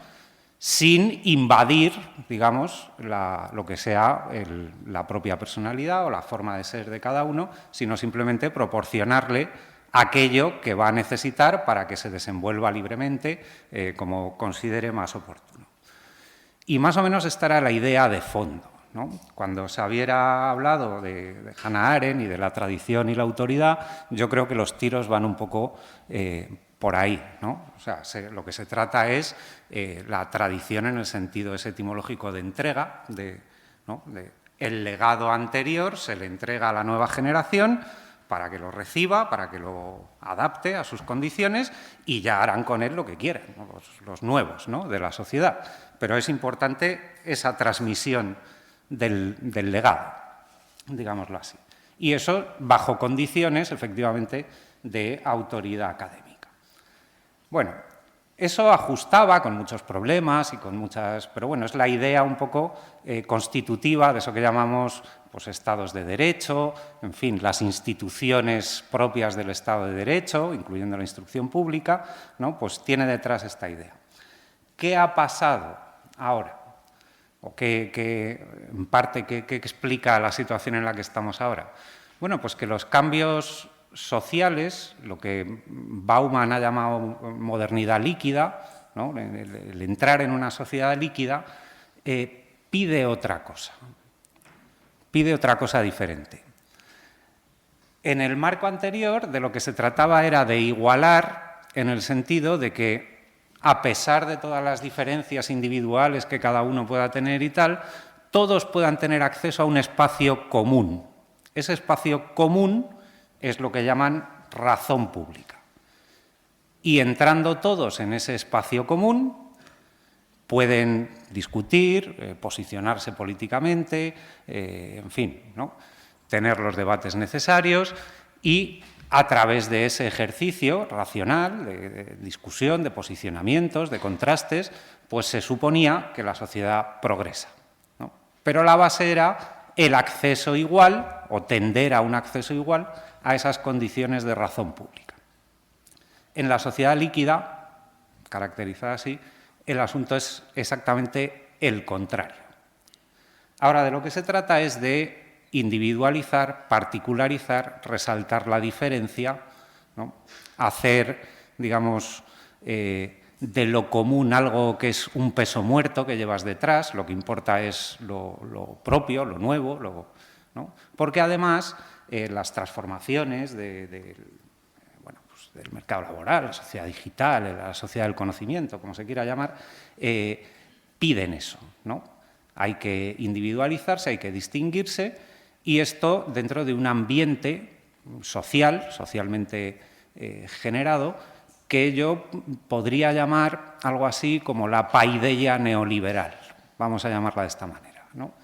sin invadir, digamos, lo que sea la propia personalidad o la forma de ser de cada uno, sino simplemente proporcionarle aquello que va a necesitar para que se desenvuelva libremente como considere más oportuno. Y más o menos esta era la idea de fondo, ¿no? Cuando se hubiera hablado de Hannah Arendt y de la tradición y la autoridad, yo creo que los tiros van un poco por ahí, ¿no? O sea, lo que se trata es la tradición en el sentido ese etimológico de entrega, ¿no?, el legado anterior se le entrega a la nueva generación para que lo reciba, para que lo adapte a sus condiciones y ya harán con él lo que quieran, ¿no?, los nuevos, ¿no?, de la sociedad. Pero es importante esa transmisión del legado, digámoslo así. Y eso bajo condiciones, efectivamente, de autoridad académica. Bueno, eso ajustaba con muchos problemas y con muchas... Pero bueno, es la idea un poco constitutiva de eso que llamamos pues, estados de derecho, en fin, las instituciones propias del Estado de Derecho, incluyendo la instrucción pública, ¿no?, pues tiene detrás esta idea. ¿Qué ha pasado ahora? ¿O en parte, qué explica la situación en la que estamos ahora? Bueno, pues que los cambios sociales, lo que Bauman ha llamado modernidad líquida, ¿no?, el entrar en una sociedad líquida, pide otra cosa diferente. En el marco anterior, de lo que se trataba era de igualar en el sentido de que, a pesar de todas las diferencias individuales que cada uno pueda tener y tal, todos puedan tener acceso a un espacio común. Ese espacio común es lo que llaman razón pública. Y entrando todos en ese espacio común, pueden discutir, posicionarse políticamente, en fin, ¿no?, tener los debates necesarios y, a través de ese ejercicio racional, de discusión, de posicionamientos, de contrastes, pues se suponía que la sociedad progresa, ¿no? Pero la base era el acceso igual, o tender a un acceso igual, a esas condiciones de razón pública. En la sociedad líquida, caracterizada así, el asunto es exactamente el contrario. Ahora, de lo que se trata es de individualizar, particularizar, resaltar la diferencia, ¿no?, hacer, digamos, de lo común algo que es un peso muerto que llevas detrás, lo que importa es lo propio, lo nuevo, ¿no? Porque además las transformaciones del mercado laboral, la sociedad digital, la sociedad del conocimiento, como se quiera llamar, piden eso, ¿no? Hay que individualizarse, hay que distinguirse, y esto dentro de un ambiente socialmente generado, que yo podría llamar algo así como la paideia neoliberal, vamos a llamarla de esta manera, ¿no?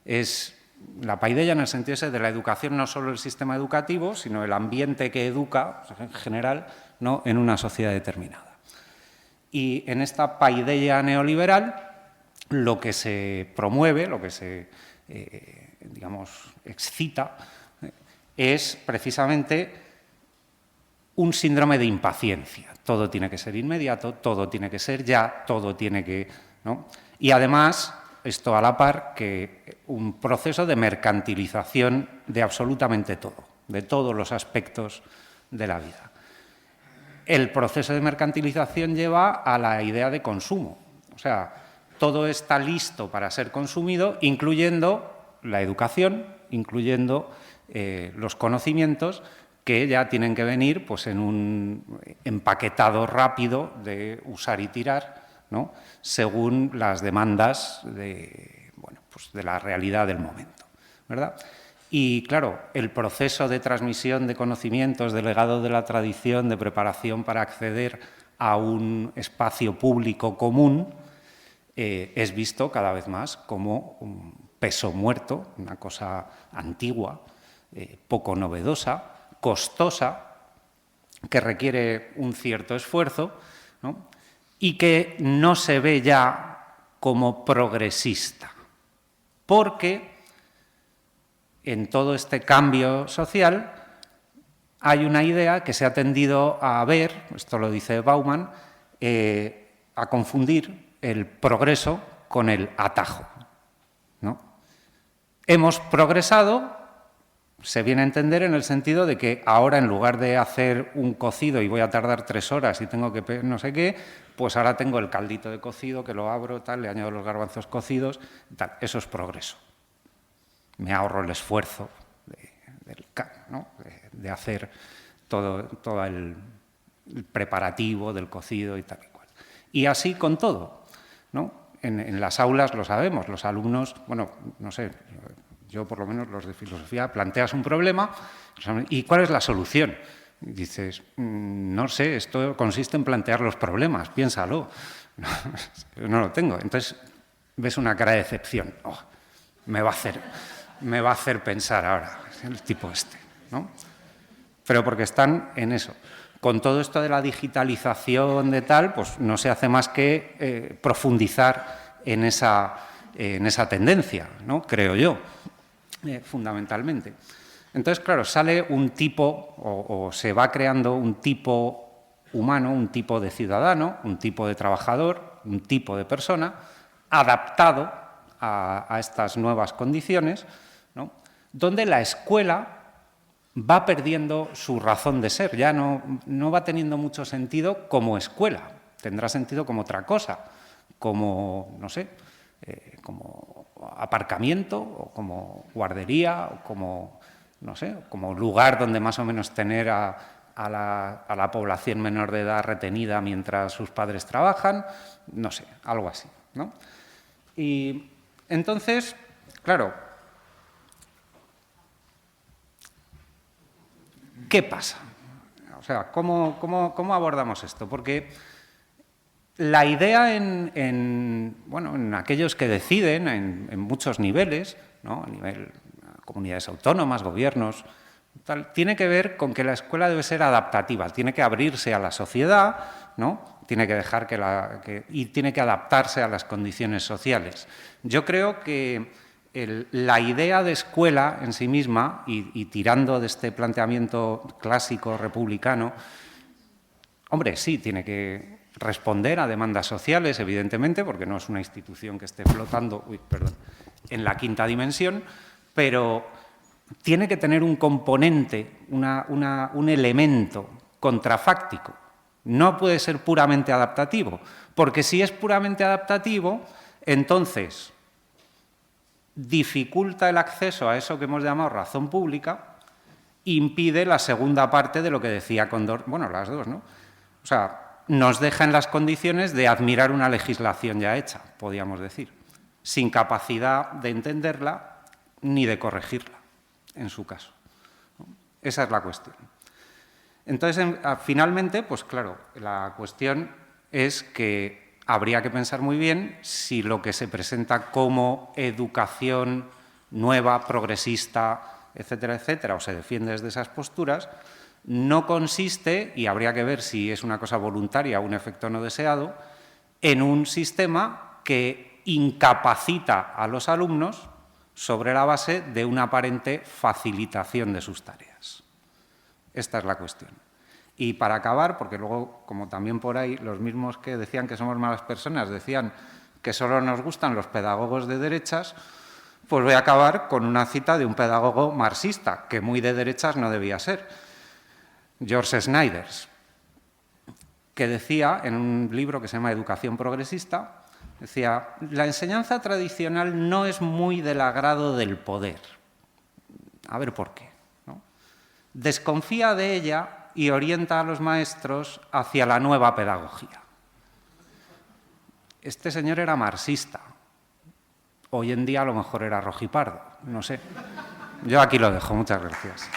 Es la paideia en el sentido ese de la educación, no solo el sistema educativo, sino el ambiente que educa, en general, ¿no?, en una sociedad determinada. Y en esta paideia neoliberal, lo que se promueve, lo que se, digamos, excita, es precisamente un síndrome de impaciencia. Todo tiene que ser inmediato, todo tiene que ser ya, todo tiene que, ¿no? Y además, esto a la par, que un proceso de mercantilización de absolutamente todo, de todos los aspectos de la vida. El proceso de mercantilización lleva a la idea de consumo. O sea, todo está listo para ser consumido, incluyendo la educación, incluyendo los conocimientos, que ya tienen que venir pues, en un empaquetado rápido de usar y tirar, ¿no?, según las demandas de la realidad del momento, ¿verdad? Y, claro, el proceso de transmisión de conocimientos, de legado de la tradición, de preparación para acceder a un espacio público común, es visto cada vez más como un peso muerto, una cosa antigua, poco novedosa, costosa, que requiere un cierto esfuerzo, ¿no?, y que no se ve ya como progresista. porque en todo este cambio social hay una idea que se ha tendido a ver, esto lo dice Bauman, a confundir el progreso con el atajo, ¿no? Hemos progresado, se viene a entender en el sentido de que ahora, en lugar de hacer un cocido y voy a tardar 3 horas y tengo que no sé qué, pues ahora tengo el caldito de cocido que lo abro, tal, le añado los garbanzos cocidos, tal. Eso es progreso. Me ahorro el esfuerzo de hacer todo el preparativo del cocido y tal y cual. Y así con todo, ¿no? En las aulas lo sabemos, los alumnos, bueno, no sé, yo por lo menos los de filosofía, planteas un problema y ¿cuál es la solución? Y dices, no sé, esto consiste en plantear los problemas, piénsalo. No lo tengo. Entonces ves una cara de decepción. Oh, me va a hacer pensar ahora el tipo este, ¿no? Pero porque están en eso. Con todo esto de la digitalización de tal, pues no se hace más que profundizar en esa tendencia, ¿no? Creo yo, fundamentalmente. Entonces, claro, sale un tipo, o se va creando un tipo humano, un tipo de ciudadano, un tipo de trabajador, un tipo de persona, adaptado a estas nuevas condiciones, ¿no? Donde la escuela va perdiendo su razón de ser, ya no va teniendo mucho sentido como escuela, tendrá sentido como otra cosa, como, no sé, como aparcamiento, o como guardería, o como, no sé, como lugar donde más o menos tener a la población menor de edad retenida mientras sus padres trabajan, no sé, algo así, ¿no? Y entonces, claro, ¿qué pasa? O sea, ¿cómo abordamos esto? Porque la idea en aquellos que deciden, en muchos niveles, ¿no? A nivel comunidades autónomas, gobiernos, tal, tiene que ver con que la escuela debe ser adaptativa, tiene que abrirse a la sociedad, ¿no? Tiene que dejar y tiene que adaptarse a las condiciones sociales. Yo creo que la idea de escuela en sí misma, y tirando de este planteamiento clásico republicano, hombre, sí, tiene que responder a demandas sociales, evidentemente, porque no es una institución que esté flotando en la quinta dimensión, pero tiene que tener un componente, un elemento contrafáctico. No puede ser puramente adaptativo, porque si es puramente adaptativo, entonces dificulta el acceso a eso que hemos llamado razón pública, impide la segunda parte de lo que decía Condorcet, bueno, las dos, ¿no? O sea, nos deja en las condiciones de admirar una legislación ya hecha, podríamos decir, sin capacidad de entenderla ni de corregirla, en su caso, ¿no? Esa es la cuestión. Entonces, finalmente, pues claro, la cuestión es que habría que pensar muy bien si lo que se presenta como educación nueva, progresista, etcétera, etcétera, o se defiende desde esas posturas, no consiste, y habría que ver si es una cosa voluntaria o un efecto no deseado, en un sistema que incapacita a los alumnos sobre la base de una aparente facilitación de sus tareas. Esta es la cuestión. Y para acabar, porque luego, como también por ahí, los mismos que decían que somos malas personas decían que solo nos gustan los pedagogos de derechas, pues voy a acabar con una cita de un pedagogo marxista, que muy de derechas no debía ser, George Snyders, que decía en un libro que se llama Educación progresista, decía, la enseñanza tradicional no es muy del agrado del poder. A ver por qué, ¿no? Desconfía de ella y orienta a los maestros hacia la nueva pedagogía. Este señor era marxista. Hoy en día a lo mejor era rojipardo, no sé. Yo aquí lo dejo. Muchas gracias.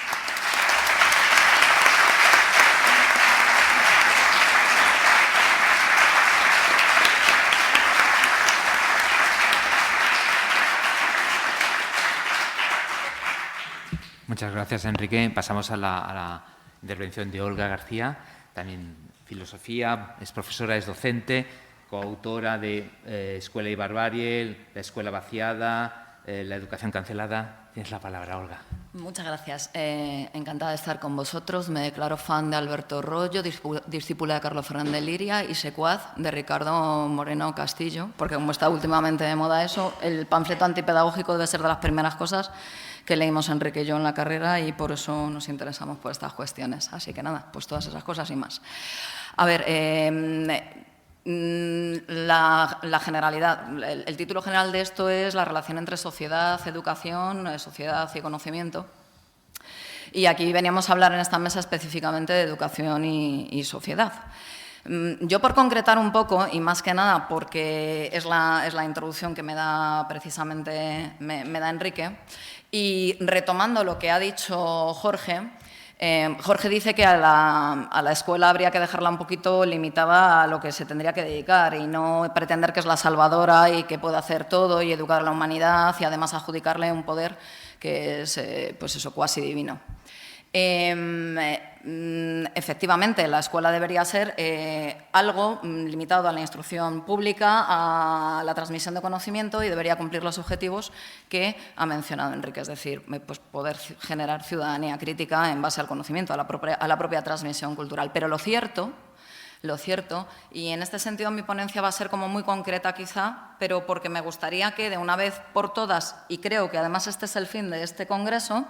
Muchas gracias, Enrique. Pasamos a la intervención de Olga García, también filosofía, es profesora, es docente, coautora de Escuela y Barbarie, La Escuela Vaciada, la educación cancelada. Tienes la palabra, Olga. Muchas gracias. Encantada de estar con vosotros. Me declaro fan de Alberto Rollo, discípula de Carlos Fernández Liria y secuaz de Ricardo Moreno Castillo, porque como está últimamente de moda eso, el panfleto antipedagógico debe ser de las primeras cosas que leímos Enrique y yo en la carrera y por eso nos interesamos por estas cuestiones. Así que nada, pues todas esas cosas y más. A ver, la generalidad, el título general de esto es la relación entre sociedad, educación, sociedad y conocimiento. Y aquí veníamos a hablar en esta mesa específicamente de educación y sociedad. Yo, por concretar un poco, y más que nada porque es la introducción que me da precisamente me da Enrique, y retomando lo que ha dicho Jorge, Jorge dice que a la escuela habría que dejarla un poquito limitada a lo que se tendría que dedicar y no pretender que es la salvadora y que puede hacer todo y educar a la humanidad y además adjudicarle un poder que es, pues eso, cuasi divino. Efectivamente, la escuela debería ser algo limitado a la instrucción pública, a la transmisión de conocimiento y debería cumplir los objetivos que ha mencionado Enrique, es decir, pues poder generar ciudadanía crítica en base al conocimiento, a la propia transmisión cultural. Pero lo cierto, y en este sentido mi ponencia va a ser como muy concreta quizá, pero porque me gustaría que de una vez por todas, y creo que además este es el fin de este congreso,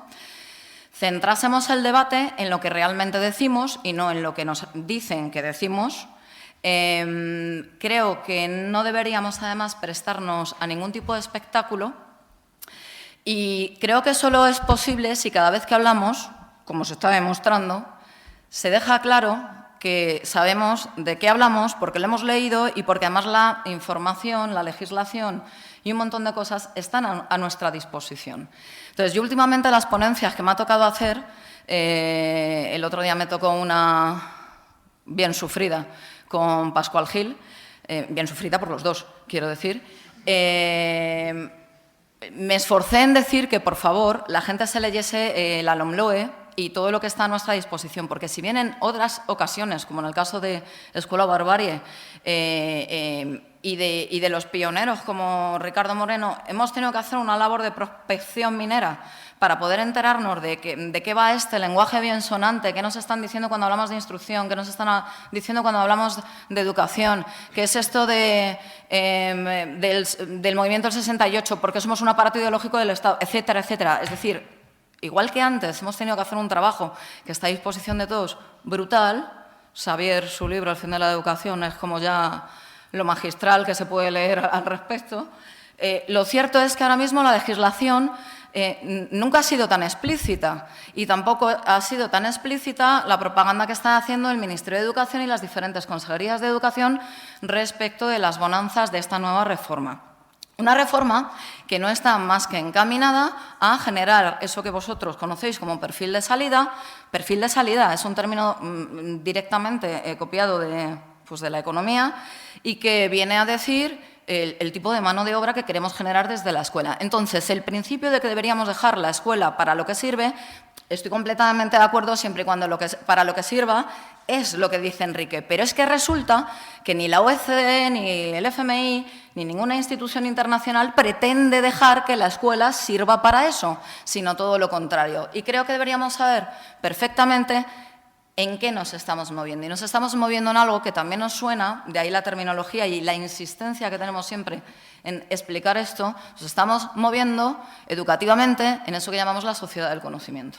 centrásemos el debate en lo que realmente decimos y no en lo que nos dicen que decimos. Creo que no deberíamos, además, prestarnos a ningún tipo de espectáculo y creo que solo es posible si cada vez que hablamos, como se está demostrando, se deja claro que sabemos de qué hablamos, porque lo hemos leído y porque además la información, la legislación y un montón de cosas están a nuestra disposición. Entonces, yo últimamente las ponencias que me ha tocado hacer, el otro día me tocó una bien sufrida con Pascual Gil, bien sufrida por los dos, quiero decir. Me esforcé en decir que, por favor, la gente se leyese la LOMLOE y todo lo que está a nuestra disposición, porque si bien en otras ocasiones, como en el caso de Escuela Barbarie y de los pioneros como Ricardo Moreno, hemos tenido que hacer una labor de prospección minera para poder enterarnos de qué va este lenguaje bien sonante, qué nos están diciendo cuando hablamos de instrucción, qué nos están diciendo cuando hablamos de educación, qué es esto del movimiento del 68, porque somos un aparato ideológico del Estado, etcétera, etcétera. Es decir, igual que antes hemos tenido que hacer un trabajo que está a disposición de todos, brutal. Xavier, su libro, El fin de la educación, es como ya lo magistral que se puede leer al respecto. Lo cierto es que ahora mismo la legislación nunca ha sido tan explícita y tampoco ha sido tan explícita la propaganda que están haciendo el Ministerio de Educación y las diferentes consejerías de educación respecto de las bonanzas de esta nueva reforma. Una reforma que no está más que encaminada a generar eso que vosotros conocéis como perfil de salida. Perfil de salida es un término directamente copiado de la economía y que viene a decir el tipo de mano de obra que queremos generar desde la escuela. Entonces, el principio de que deberíamos dejar la escuela para lo que sirve, estoy completamente de acuerdo siempre y cuando para lo que sirva es lo que dice Enrique. Pero es que resulta que ni la OECD, ni el FMI, ni ninguna institución internacional pretende dejar que la escuela sirva para eso, sino todo lo contrario. Y creo que deberíamos saber perfectamente en qué nos estamos moviendo. Y nos estamos moviendo en algo que también nos suena, de ahí la terminología y la insistencia que tenemos siempre en explicar esto, nos estamos moviendo educativamente en eso que llamamos la sociedad del conocimiento.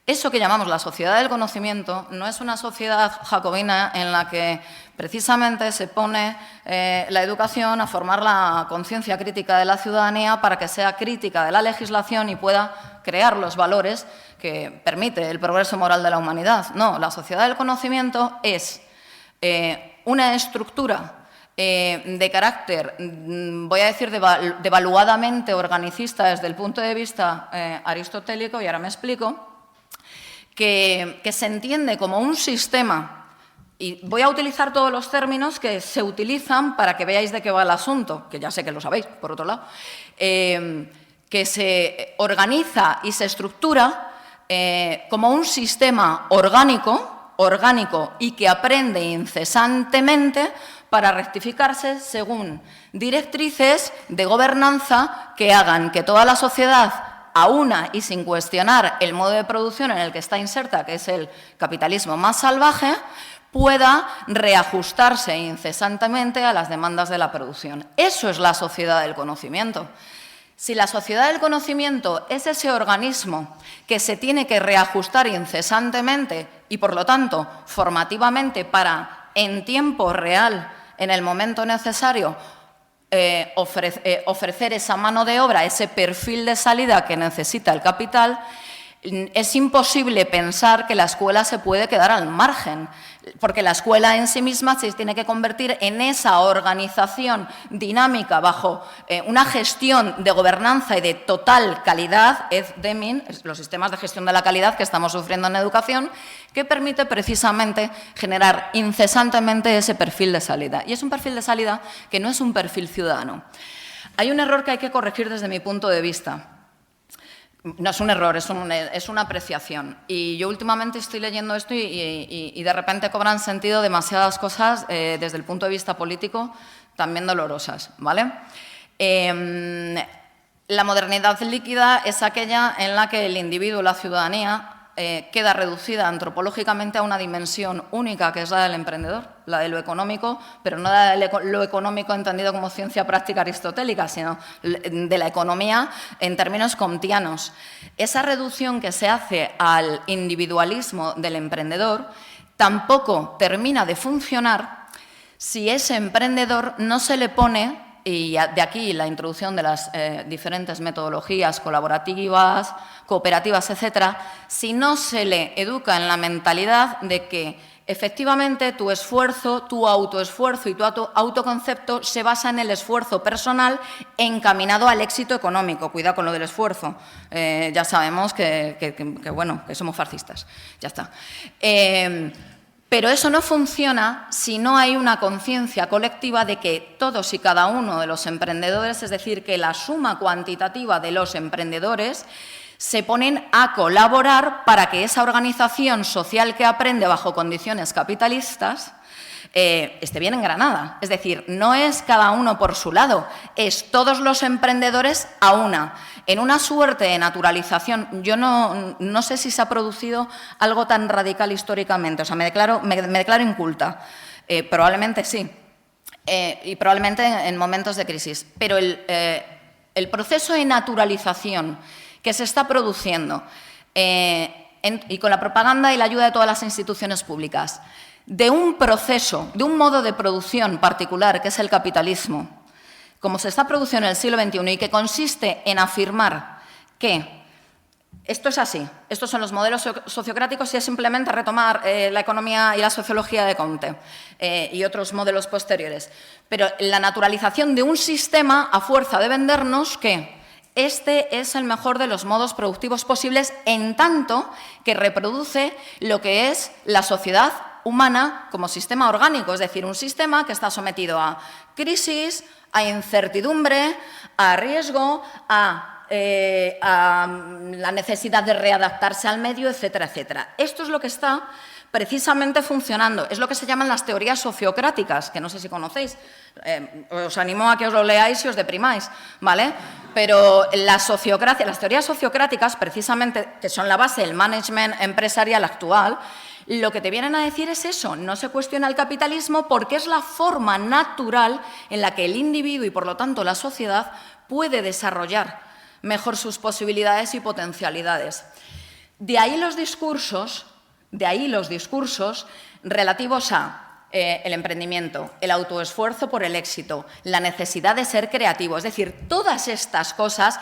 Eso que llamamos la sociedad del conocimiento no es una sociedad jacobina en la que precisamente se pone la educación a formar la conciencia crítica de la ciudadanía para que sea crítica de la legislación y pueda crear los valores que permite el progreso moral de la humanidad. No, la sociedad del conocimiento es una estructura de carácter, voy a decir, devaluadamente organicista desde el punto de vista aristotélico, y ahora me explico, que se entiende como un sistema, y voy a utilizar todos los términos que se utilizan para que veáis de qué va el asunto, que ya sé que lo sabéis, por otro lado, que se organiza y se estructura como un sistema orgánico y que aprende incesantemente para rectificarse según directrices de gobernanza que hagan que toda la sociedad, a una y sin cuestionar el modo de producción en el que está inserta, que es el capitalismo más salvaje, pueda reajustarse incesantemente a las demandas de la producción. Eso es la sociedad del conocimiento. Si la sociedad del conocimiento es ese organismo que se tiene que reajustar incesantemente y, por lo tanto, formativamente para, en tiempo real, en el momento necesario, ofrecer esa mano de obra, ese perfil de salida que necesita el capital, es imposible pensar que la escuela se puede quedar al margen, porque la escuela en sí misma se tiene que convertir en esa organización dinámica bajo una gestión de gobernanza y de total calidad, EDMIN, los sistemas de gestión de la calidad que estamos sufriendo en educación, que permite precisamente generar incesantemente ese perfil de salida. Y es un perfil de salida que no es un perfil ciudadano. Hay un error que hay que corregir desde mi punto de vista. No es un error, es una apreciación. Y yo últimamente estoy leyendo esto y de repente cobran sentido demasiadas cosas desde el punto de vista político también dolorosas, ¿vale? La modernidad líquida es aquella en la que el individuo, la ciudadanía, queda reducida antropológicamente a una dimensión única, que es la del emprendedor, la de lo económico, pero no la de lo económico entendido como ciencia práctica aristotélica, sino de la economía en términos kantianos. Esa reducción que se hace al individualismo del emprendedor tampoco termina de funcionar si ese emprendedor no se le pone, y de aquí la introducción de las diferentes metodologías colaborativas, cooperativas, etcétera, si no se le educa en la mentalidad de que efectivamente tu esfuerzo, tu autoesfuerzo y tu autoconcepto se basa en el esfuerzo personal encaminado al éxito económico. Cuidado con lo del esfuerzo. Ya sabemos que somos fascistas. Ya está. Pero eso no funciona si no hay una conciencia colectiva de que todos y cada uno de los emprendedores, es decir, que la suma cuantitativa de los emprendedores, se ponen a colaborar para que esa organización social que aprende bajo condiciones capitalistas esté bien engranada. Es decir, no es cada uno por su lado, es todos los emprendedores a una. En una suerte de naturalización, yo no sé si se ha producido algo tan radical históricamente, o sea, me declaro inculta, probablemente sí, y probablemente en momentos de crisis, pero el proceso de naturalización que se está produciendo y con la propaganda y la ayuda de todas las instituciones públicas, de un proceso, de un modo de producción particular, que es el capitalismo, como se está produciendo en el siglo XXI y que consiste en afirmar que esto es así, estos son los modelos sociocráticos y es simplemente retomar la economía y la sociología de Comte y otros modelos posteriores. Pero la naturalización de un sistema a fuerza de vendernos que este es el mejor de los modos productivos posibles en tanto que reproduce lo que es la sociedad humana como sistema orgánico, es decir, un sistema que está sometido a crisis, a incertidumbre, a riesgo, a la necesidad de readaptarse al medio, etcétera, etcétera. Esto es lo que está precisamente funcionando. Es lo que se llaman las teorías sociocráticas, que no sé si conocéis. Os animo a que os lo leáis y os deprimáis, ¿vale? Pero las teorías sociocráticas, precisamente, que son la base del management empresarial actual, lo que te vienen a decir es eso, no se cuestiona el capitalismo porque es la forma natural en la que el individuo y, por lo tanto, la sociedad puede desarrollar mejor sus posibilidades y potencialidades. De ahí los discursos relativos a el emprendimiento, el autoesfuerzo por el éxito, la necesidad de ser creativo, es decir, todas estas cosas,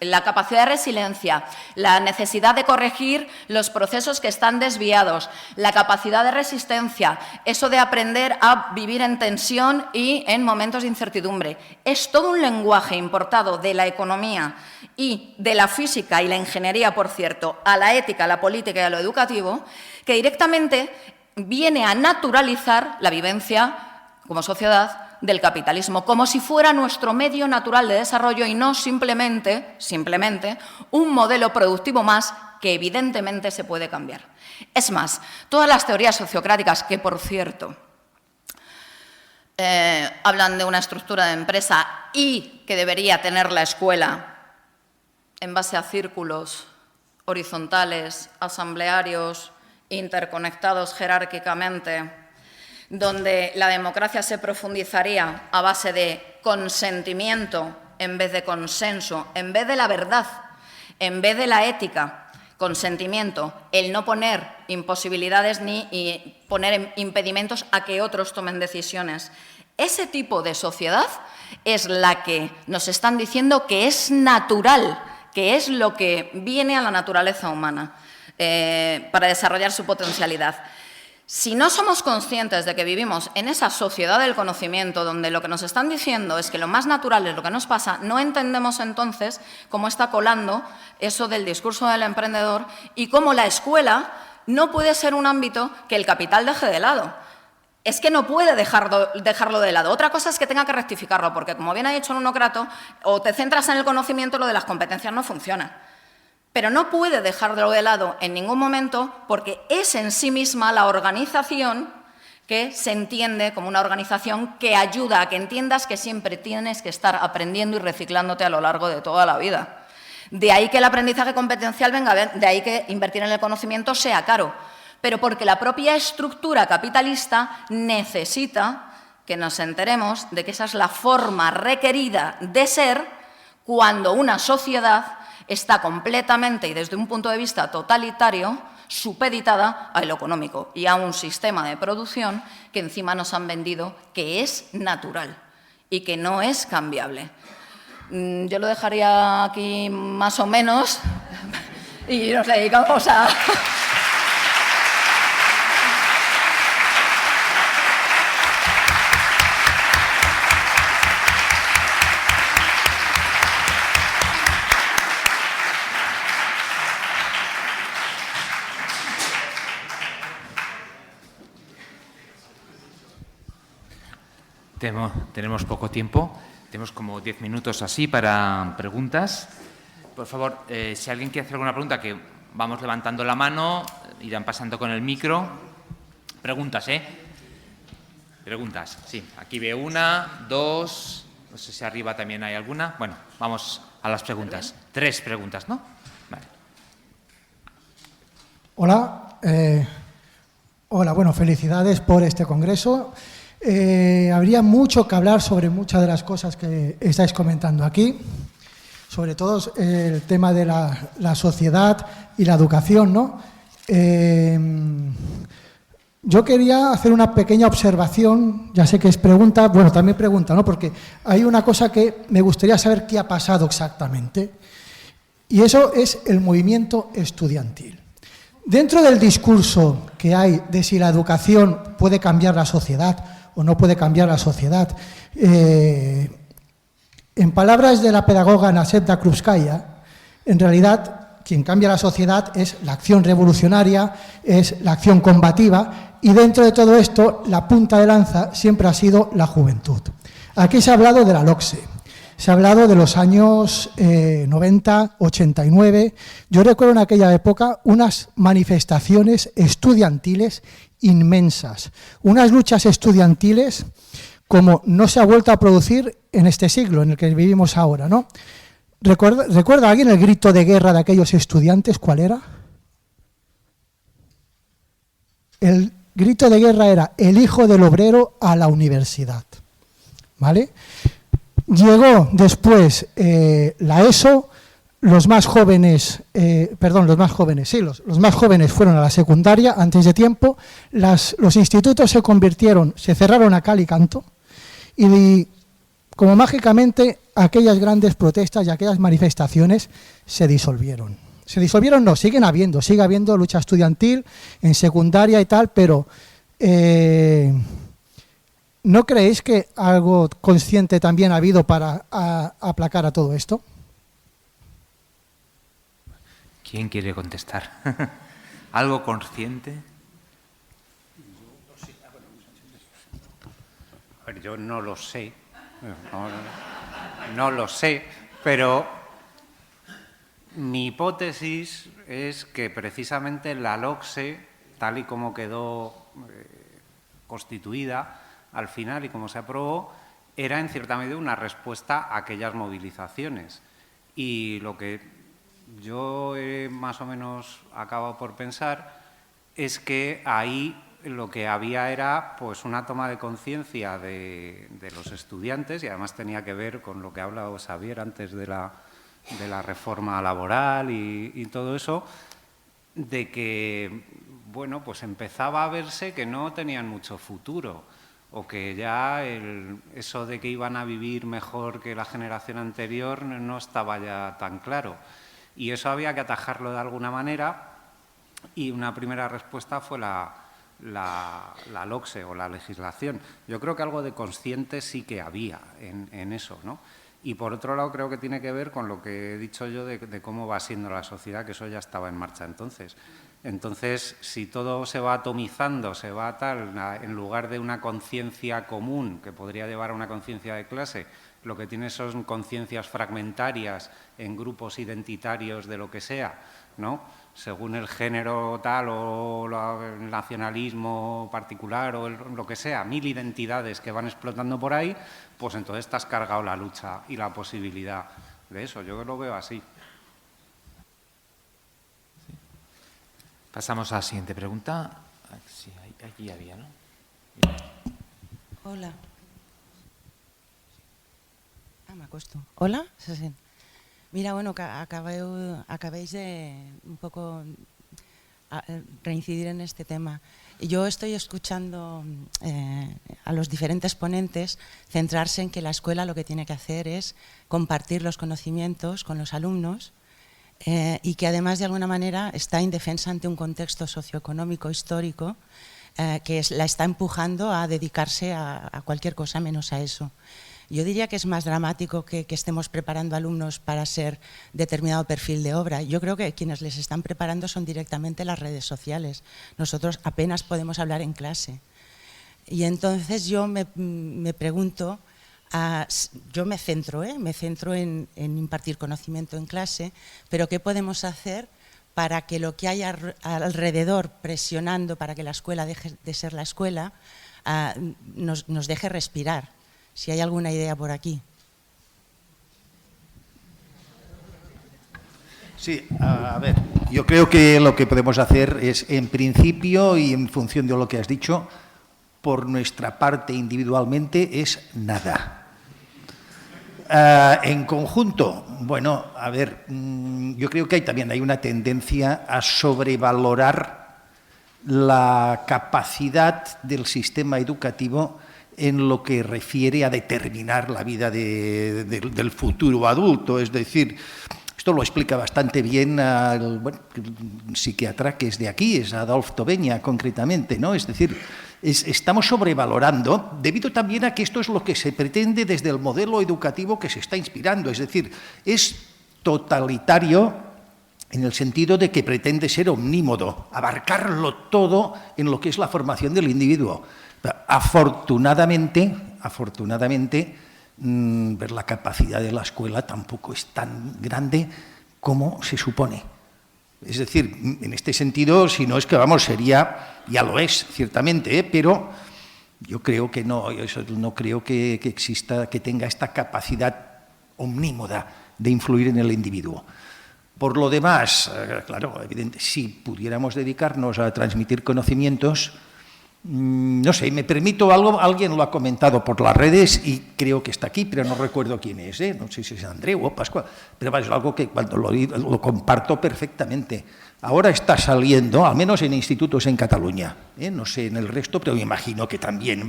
la capacidad de resiliencia, la necesidad de corregir los procesos que están desviados, la capacidad de resistencia, eso de aprender a vivir en tensión y en momentos de incertidumbre. Es todo un lenguaje importado de la economía y de la física y la ingeniería, por cierto, a la ética, a la política y a lo educativo, que directamente viene a naturalizar la vivencia como sociedad del capitalismo, como si fuera nuestro medio natural de desarrollo y no simplemente un modelo productivo más que evidentemente se puede cambiar. Es más, todas las teorías sociocráticas, que por cierto, hablan de una estructura de empresa y que debería tener la escuela en base a círculos horizontales, asamblearios, interconectados jerárquicamente, donde la democracia se profundizaría a base de consentimiento en vez de consenso, en vez de la verdad, en vez de la ética. Consentimiento, el no poner imposibilidades ni poner impedimentos a que otros tomen decisiones. Ese tipo de sociedad es la que nos están diciendo que es natural, que es lo que viene a la naturaleza humana para desarrollar su potencialidad. Si no somos conscientes de que vivimos en esa sociedad del conocimiento, donde lo que nos están diciendo es que lo más natural es lo que nos pasa, no entendemos entonces cómo está colando eso del discurso del emprendedor y cómo la escuela no puede ser un ámbito que el capital deje de lado. Es que no puede dejarlo de lado. Otra cosa es que tenga que rectificarlo, porque como bien ha dicho un onocrato, o te centras en el conocimiento, lo de las competencias no funciona. Pero no puede dejarlo de lado en ningún momento porque es en sí misma la organización que se entiende como una organización que ayuda a que entiendas que siempre tienes que estar aprendiendo y reciclándote a lo largo de toda la vida. De ahí que el aprendizaje competencial venga, de ahí que invertir en el conocimiento sea caro, pero porque la propia estructura capitalista necesita que nos enteremos de que esa es la forma requerida de ser cuando una sociedad está completamente y desde un punto de vista totalitario supeditada a lo económico y a un sistema de producción que encima nos han vendido que es natural y que no es cambiable. Yo lo dejaría aquí más o menos y nos dedicamos a... Tenemos poco tiempo, tenemos como 10 minutos así para preguntas. Por favor, si alguien quiere hacer alguna pregunta, que vamos levantando la mano, irán pasando con el micro. Preguntas, ¿eh? Preguntas, sí. Aquí veo una, dos, no sé si arriba también hay alguna. Bueno, vamos a las preguntas. 3 preguntas, ¿no? Vale. Hola. Hola, bueno, felicidades por este congreso. Habría mucho que hablar sobre muchas de las cosas que estáis comentando aquí, sobre todo el tema de la sociedad y la educación, ¿no? Yo quería hacer una pequeña observación, ya sé que es pregunta, bueno, también pregunta, ¿no? Porque hay una cosa que me gustaría saber qué ha pasado exactamente, y eso es el movimiento estudiantil. Dentro del discurso que hay de si la educación puede cambiar la sociedad o no puede cambiar la sociedad, en palabras de la pedagoga Nasebda Krupskaya, en realidad quien cambia la sociedad es la acción revolucionaria, es la acción combativa, y dentro de todo esto la punta de lanza siempre ha sido la juventud. Aquí se ha hablado de la LOCSE, se ha hablado de los años 90, 89. Yo recuerdo en aquella época unas manifestaciones estudiantiles inmensas, unas luchas estudiantiles como no se ha vuelto a producir en este siglo en el que vivimos ahora, ¿no? ¿Recuerda alguien el grito de guerra de aquellos estudiantes? ¿Cuál era? El grito de guerra era: el hijo del obrero a la universidad, ¿vale? Llegó después la ESO. Los más jóvenes fueron a la secundaria antes de tiempo, los institutos se cerraron a cal y canto, y como mágicamente aquellas grandes protestas y aquellas manifestaciones se disolvieron. Se disolvieron, no, sigue habiendo lucha estudiantil en secundaria y tal, pero ¿no creéis que algo consciente también ha habido para aplacar a todo esto? ¿Quién quiere contestar? ¿Algo consciente? A ver, yo no lo sé, no lo sé, pero mi hipótesis es que precisamente la LOCSE, tal y como quedó constituida, al final y como se aprobó, era en cierta medida una respuesta a aquellas movilizaciones. Y lo que yo he más o menos acabado por pensar es que ahí lo que había era pues una toma de conciencia de los estudiantes, y además tenía que ver con lo que ha hablado Xavier antes de la reforma laboral y todo eso, de que bueno, pues empezaba a verse que no tenían mucho futuro, o que ya eso de que iban a vivir mejor que la generación anterior no estaba ya tan claro. Y eso había que atajarlo de alguna manera, y una primera respuesta fue la LOCSE o la legislación. Yo creo que algo de consciente sí que había en eso, ¿no? Y por otro lado creo que tiene que ver con lo que he dicho yo de cómo va siendo la sociedad, que eso ya estaba en marcha entonces. Entonces, si todo se va atomizando, se va tal, en lugar de una conciencia común que podría llevar a una conciencia de clase, lo que tiene son conciencias fragmentarias en grupos identitarios de lo que sea, ¿no? Según el género tal o el nacionalismo particular o lo que sea, 1000 identidades que van explotando por ahí, pues entonces te has cargado la lucha y la posibilidad de eso. Yo lo veo así. Pasamos a la siguiente pregunta. Sí, aquí había, ¿no? Hola. Me acuesto. Hola. Mira, bueno, acabéis de un poco reincidir en este tema. Yo estoy escuchando a los diferentes ponentes centrarse en que la escuela lo que tiene que hacer es compartir los conocimientos con los alumnos, y que además de alguna manera está indefensa ante un contexto socioeconómico histórico que la está empujando a dedicarse a cualquier cosa menos a eso. Yo diría que es más dramático que estemos preparando alumnos para ser determinado perfil de obra. Yo creo que quienes les están preparando son directamente las redes sociales. Nosotros apenas podemos hablar en clase. Y entonces yo me pregunto, yo me centro en impartir conocimiento en clase, pero ¿qué podemos hacer para que lo que hay alrededor presionando para que la escuela deje de ser la escuela nos deje respirar? Si hay alguna idea por aquí. Sí, a ver, yo creo que lo que podemos hacer es, en principio y en función de lo que has dicho, por nuestra parte individualmente, es nada. En conjunto, bueno, a ver, yo creo que también hay una tendencia a sobrevalorar la capacidad del sistema educativo en lo que refiere a determinar la vida del futuro adulto. Es decir, esto lo explica bastante bien un psiquiatra que es de aquí, es Adolf Tobeña concretamente, ¿no? Es decir, estamos sobrevalorando, debido también a que esto es lo que se pretende desde el modelo educativo que se está inspirando. Es decir, es totalitario en el sentido de que pretende ser omnímodo, abarcarlo todo en lo que es la formación del individuo. Afortunadamente, ver la capacidad de la escuela tampoco es tan grande como se supone. Es decir, en este sentido, si no es que sería, ya lo es, ciertamente, pero yo creo que no creo que exista, que tenga esta capacidad omnímoda de influir en el individuo. Por lo demás, claro, evidente, si pudiéramos dedicarnos a transmitir conocimientos, no sé, me permito algo, alguien lo ha comentado por las redes y creo que está aquí, pero no recuerdo quién es, no sé si es Andreu o Pascual, pero es algo que cuando lo comparto perfectamente. Ahora está saliendo, al menos en institutos en Cataluña, no sé en el resto, pero me imagino que también,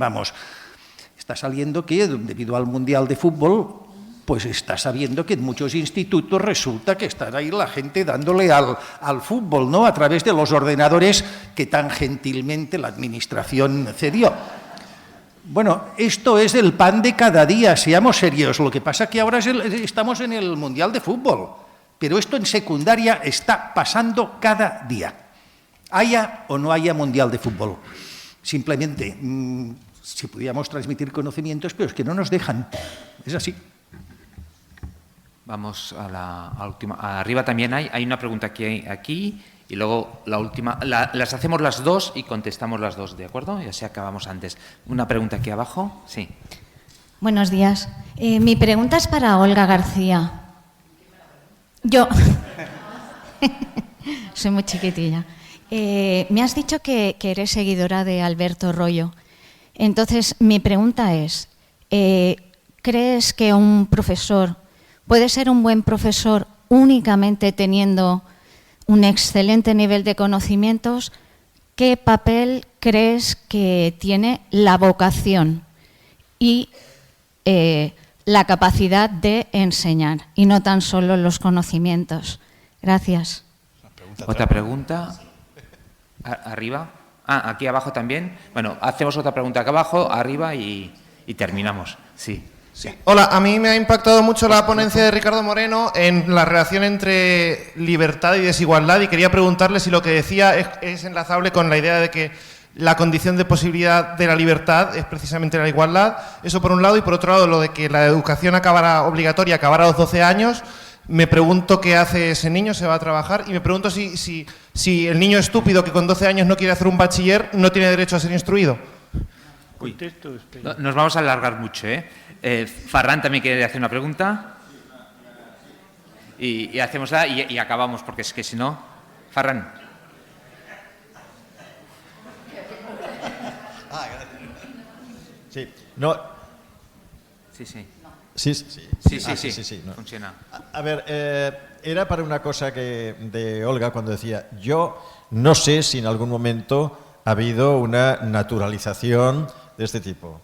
está saliendo que debido al Mundial de Fútbol, pues está sabiendo que en muchos institutos resulta que está ahí la gente dándole al fútbol, ¿no? A través de los ordenadores que tan gentilmente la administración cedió. Bueno, esto es el pan de cada día, seamos serios. Lo que pasa es que ahora estamos en el Mundial de Fútbol, pero esto en secundaria está pasando cada día. Haya o no haya Mundial de Fútbol. Simplemente, si pudiéramos transmitir conocimientos, pero es que no nos dejan. Es así. Vamos a la última. Arriba también hay una pregunta aquí Y luego la última, las hacemos las dos y contestamos las dos, ¿de acuerdo? Y así acabamos antes. Una pregunta aquí abajo, sí. Buenos días. Mi pregunta es para Olga García. Yo soy muy chiquitilla. Me has dicho que eres seguidora de Alberto Royo. Entonces, mi pregunta es, ¿crees que un profesor puede ser un buen profesor únicamente teniendo un excelente nivel de conocimientos? ¿Qué papel crees que tiene la vocación y la capacidad de enseñar y no tan solo los conocimientos? Gracias. Otra pregunta. Arriba. Aquí abajo también. Bueno, hacemos otra pregunta acá abajo, arriba y terminamos. Sí. Sí. Hola, a mí me ha impactado mucho la ponencia de Ricardo Moreno en la relación entre libertad y desigualdad, y quería preguntarle si lo que decía es enlazable con la idea de que la condición de posibilidad de la libertad es precisamente la igualdad. Eso por un lado, y por otro lado lo de que la educación obligatoria acabará a los 12 años. Me pregunto qué hace ese niño, se va a trabajar, y me pregunto si el niño estúpido que con 12 años no quiere hacer un bachiller no tiene derecho a ser instruido. Uy, nos vamos a alargar mucho, ¿eh? Farran también quiere hacer una pregunta. Y hacemosla y acabamos, porque es que si no... Farran. Sí, no... Sí, sí. Sí, no. Funciona. A ver, era para una cosa de Olga cuando decía, yo no sé si en algún momento ha habido una naturalización de este tipo.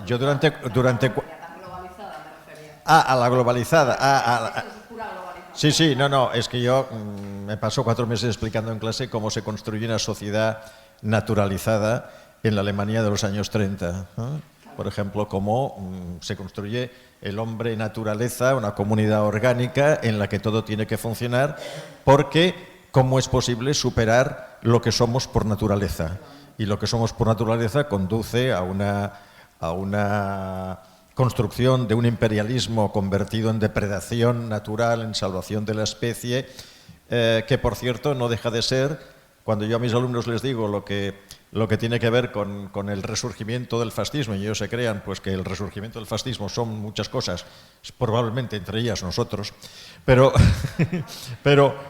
Yo durante a la globalizada. Sí, no, es que yo me paso 4 meses explicando en clase cómo se construye una sociedad naturalizada en la Alemania de los años 30, ¿no? Por ejemplo, cómo se construye el hombre naturaleza, una comunidad orgánica en la que todo tiene que funcionar, porque cómo es posible superar lo que somos por naturaleza. Y lo que somos por naturaleza conduce a una construcción de un imperialismo convertido en depredación natural, en salvación de la especie, que por cierto no deja de ser, cuando yo a mis alumnos les digo lo que tiene que ver con el resurgimiento del fascismo, y ellos se crean pues que el resurgimiento del fascismo son muchas cosas, probablemente entre ellas nosotros, pero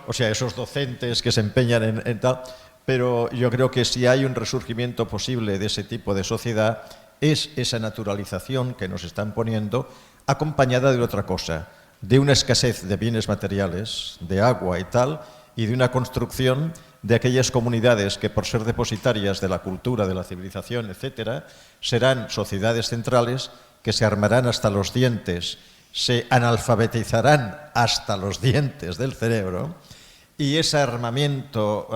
o sea, esos docentes que se empeñan en tal, pero yo creo que si hay un resurgimiento posible de ese tipo de sociedad, es esa naturalización que nos están poniendo, acompañada de otra cosa, de una escasez de bienes materiales, de agua y tal, y de una construcción de aquellas comunidades que, por ser depositarias de la cultura, de la civilización, etcétera, serán sociedades centrales que se armarán hasta los dientes, se analfabetizarán hasta los dientes del cerebro, y ese armamiento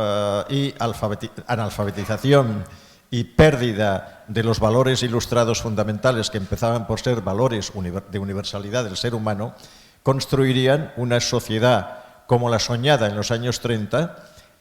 y analfabetización y pérdida de los valores ilustrados fundamentales que empezaban por ser valores de universalidad del ser humano, construirían una sociedad como la soñada en los años 30,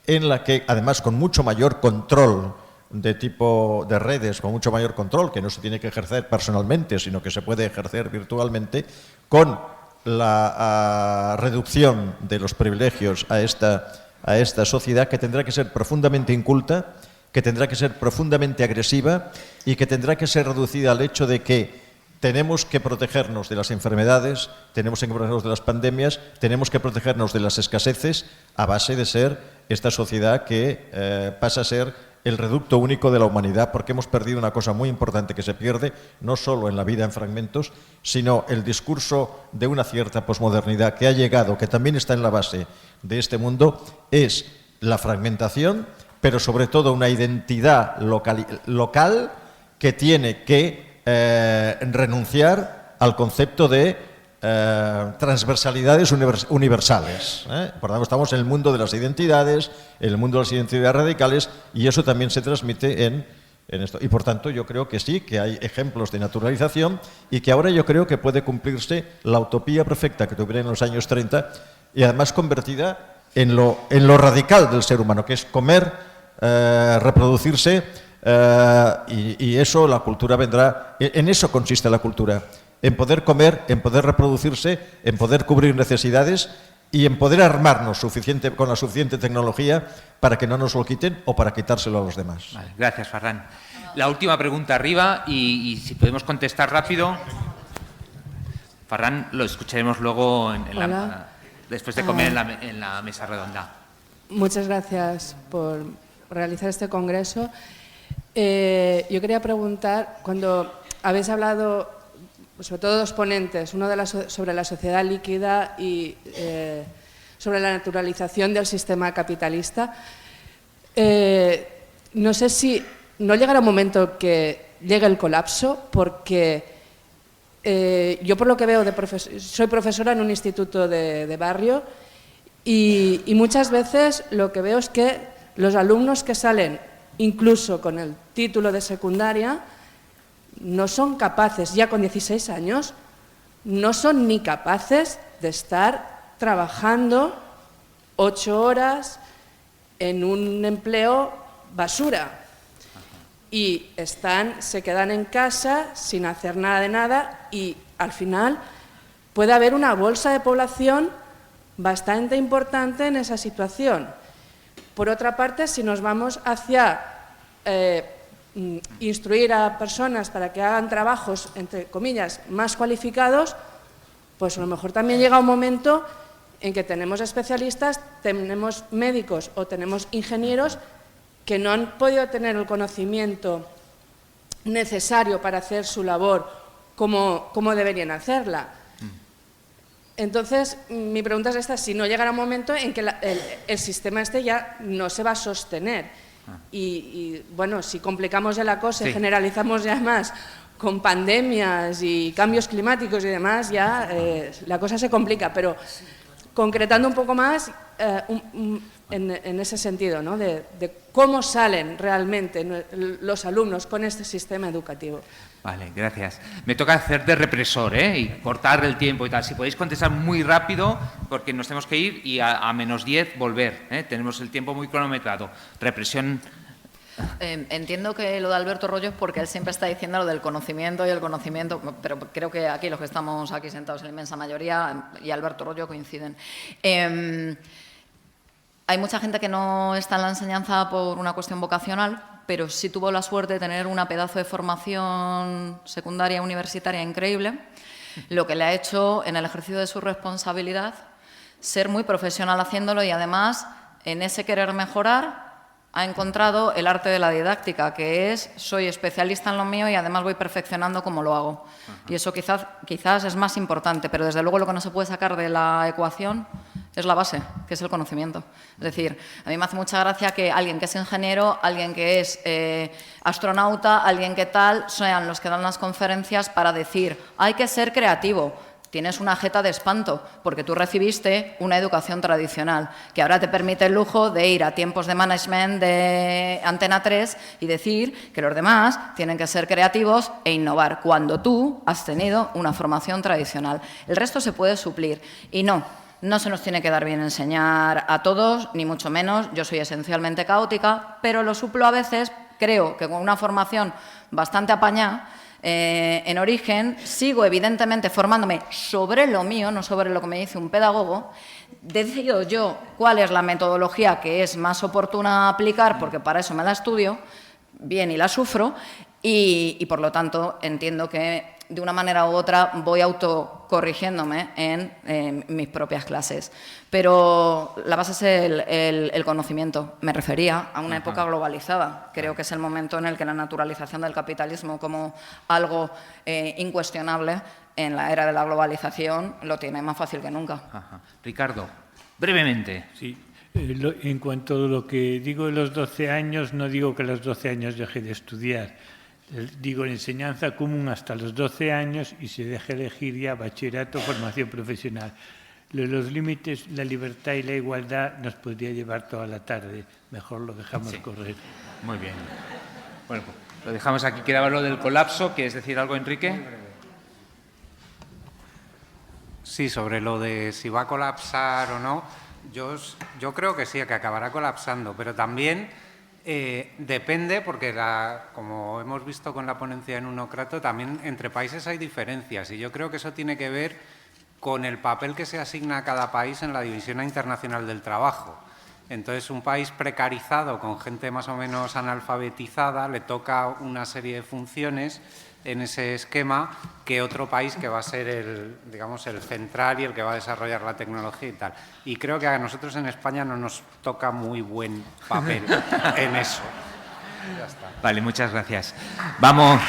en la que, además, con mucho mayor control de tipo de redes, con mucho mayor control, que no se tiene que ejercer personalmente, sino que se puede ejercer virtualmente, con la reducción de los privilegios a esta sociedad, que tendrá que ser profundamente inculta, que tendrá que ser profundamente agresiva y que tendrá que ser reducida al hecho de que tenemos que protegernos de las enfermedades, tenemos que protegernos de las pandemias, tenemos que protegernos de las escaseces a base de ser esta sociedad que pasa a ser el reducto único de la humanidad, porque hemos perdido una cosa muy importante que se pierde, no solo en la vida en fragmentos, sino el discurso de una cierta posmodernidad que ha llegado, que también está en la base de este mundo, es la fragmentación, pero sobre todo una identidad local que tiene que renunciar al concepto de transversalidades universales. Por tanto, estamos en el mundo de las identidades, en el mundo de las identidades radicales, y eso también se transmite en esto. Y por tanto, yo creo que sí, que hay ejemplos de naturalización y que ahora yo creo que puede cumplirse la utopía perfecta que tuvieron en los años 30 y además convertida en lo radical del ser humano, que es comer, reproducirse. Y eso, la cultura vendrá, en eso consiste la cultura, en poder comer, en poder reproducirse, en poder cubrir necesidades y en poder armarnos con la suficiente tecnología para que no nos lo quiten o para quitárselo a los demás. Vale, gracias, Ferran. La última pregunta arriba y si podemos contestar rápido. Ferran, lo escucharemos luego después de comer en la mesa redonda. Muchas gracias por realizar este congreso. Yo quería preguntar, cuando habéis hablado, sobre todo dos ponentes, uno sobre la sociedad líquida y sobre la naturalización del sistema capitalista, no sé si no llegará un momento que llegue el colapso, porque yo por lo que veo, soy profesora en un instituto de barrio y muchas veces lo que veo es que los alumnos que salen incluso con el título de secundaria no son capaces, ya con 16 años, no son ni capaces de estar trabajando 8 horas en un empleo basura. Y se quedan en casa sin hacer nada de nada y al final puede haber una bolsa de población bastante importante en esa situación. Por otra parte, si nos vamos hacia instruir a personas para que hagan trabajos, entre comillas, más cualificados, pues a lo mejor también llega un momento en que tenemos especialistas, tenemos médicos o tenemos ingenieros que no han podido tener el conocimiento necesario para hacer su labor como deberían hacerla. Entonces, mi pregunta es esta, si no llegará un momento en que el sistema ya no se va a sostener. Y bueno, si complicamos ya la cosa y generalizamos ya más con pandemias y cambios climáticos y demás, ya la cosa se complica. Pero concretando un poco más, en ese sentido, ¿no? de cómo salen realmente los alumnos con este sistema educativo. Vale, gracias. Me toca hacer de represor, y cortar el tiempo y tal. Si podéis contestar muy rápido, porque nos tenemos que ir y a -10 volver. Tenemos el tiempo muy cronometrado. Represión. Entiendo que lo de Alberto Rollo es porque él siempre está diciendo lo del conocimiento y el conocimiento, pero creo que aquí los que estamos aquí sentados, en la inmensa mayoría, y Alberto Rollo coinciden. Hay mucha gente que no está en la enseñanza por una cuestión vocacional, pero sí tuvo la suerte de tener una pedazo de formación secundaria universitaria increíble, lo que le ha hecho, en el ejercicio de su responsabilidad, ser muy profesional haciéndolo y además, en ese querer mejorar, ha encontrado el arte de la didáctica, que es, soy especialista en lo mío y además voy perfeccionando cómo lo hago. Y eso quizás es más importante, pero desde luego lo que no se puede sacar de la ecuación es la base, que es el conocimiento. Es decir, a mí me hace mucha gracia que alguien que es ingeniero, alguien que es astronauta, alguien que tal, sean los que dan las conferencias para decir, hay que ser creativo. Tienes una jeta de espanto, porque tú recibiste una educación tradicional, que ahora te permite el lujo de ir a tiempos de management de Antena 3 y decir que los demás tienen que ser creativos e innovar, cuando tú has tenido una formación tradicional. El resto se puede suplir y no se nos tiene que dar bien enseñar a todos, ni mucho menos. Yo soy esencialmente caótica, pero lo suplo a veces, creo que con una formación bastante apañada, en origen, sigo evidentemente formándome sobre lo mío, no sobre lo que me dice un pedagogo, decido yo cuál es la metodología que es más oportuna aplicar, porque para eso me la estudio bien y la sufro, y por lo tanto entiendo que de una manera u otra voy autocorrigiéndome en mis propias clases. Pero la base es el conocimiento. Me refería a una época globalizada. Creo que es el momento en el que la naturalización del capitalismo como algo incuestionable en la era de la globalización lo tiene más fácil que nunca. Ricardo, brevemente. Sí. En cuanto a lo que digo de los 12 años, no digo que a los 12 años deje de estudiar. Digo, enseñanza común hasta los 12 años y se deja elegir ya bachillerato, formación profesional. Los límites, la libertad y la igualdad nos podría llevar toda la tarde. Mejor lo dejamos correr. Muy bien. Bueno, pues lo dejamos aquí. Quedaba lo del colapso. ¿Quieres decir algo, Enrique? Sí, sobre lo de si va a colapsar o no, yo creo que sí, que acabará colapsando, pero también depende, porque como hemos visto con la ponencia en Unocrato, también entre países hay diferencias y yo creo que eso tiene que ver con el papel que se asigna a cada país en la División Internacional del Trabajo. Entonces, un país precarizado, con gente más o menos analfabetizada, le toca una serie de funciones en ese esquema que otro país que va a ser el central y el que va a desarrollar la tecnología y tal. Y creo que a nosotros en España no nos toca muy buen papel en eso. Ya está. Vale, muchas gracias. Vamos.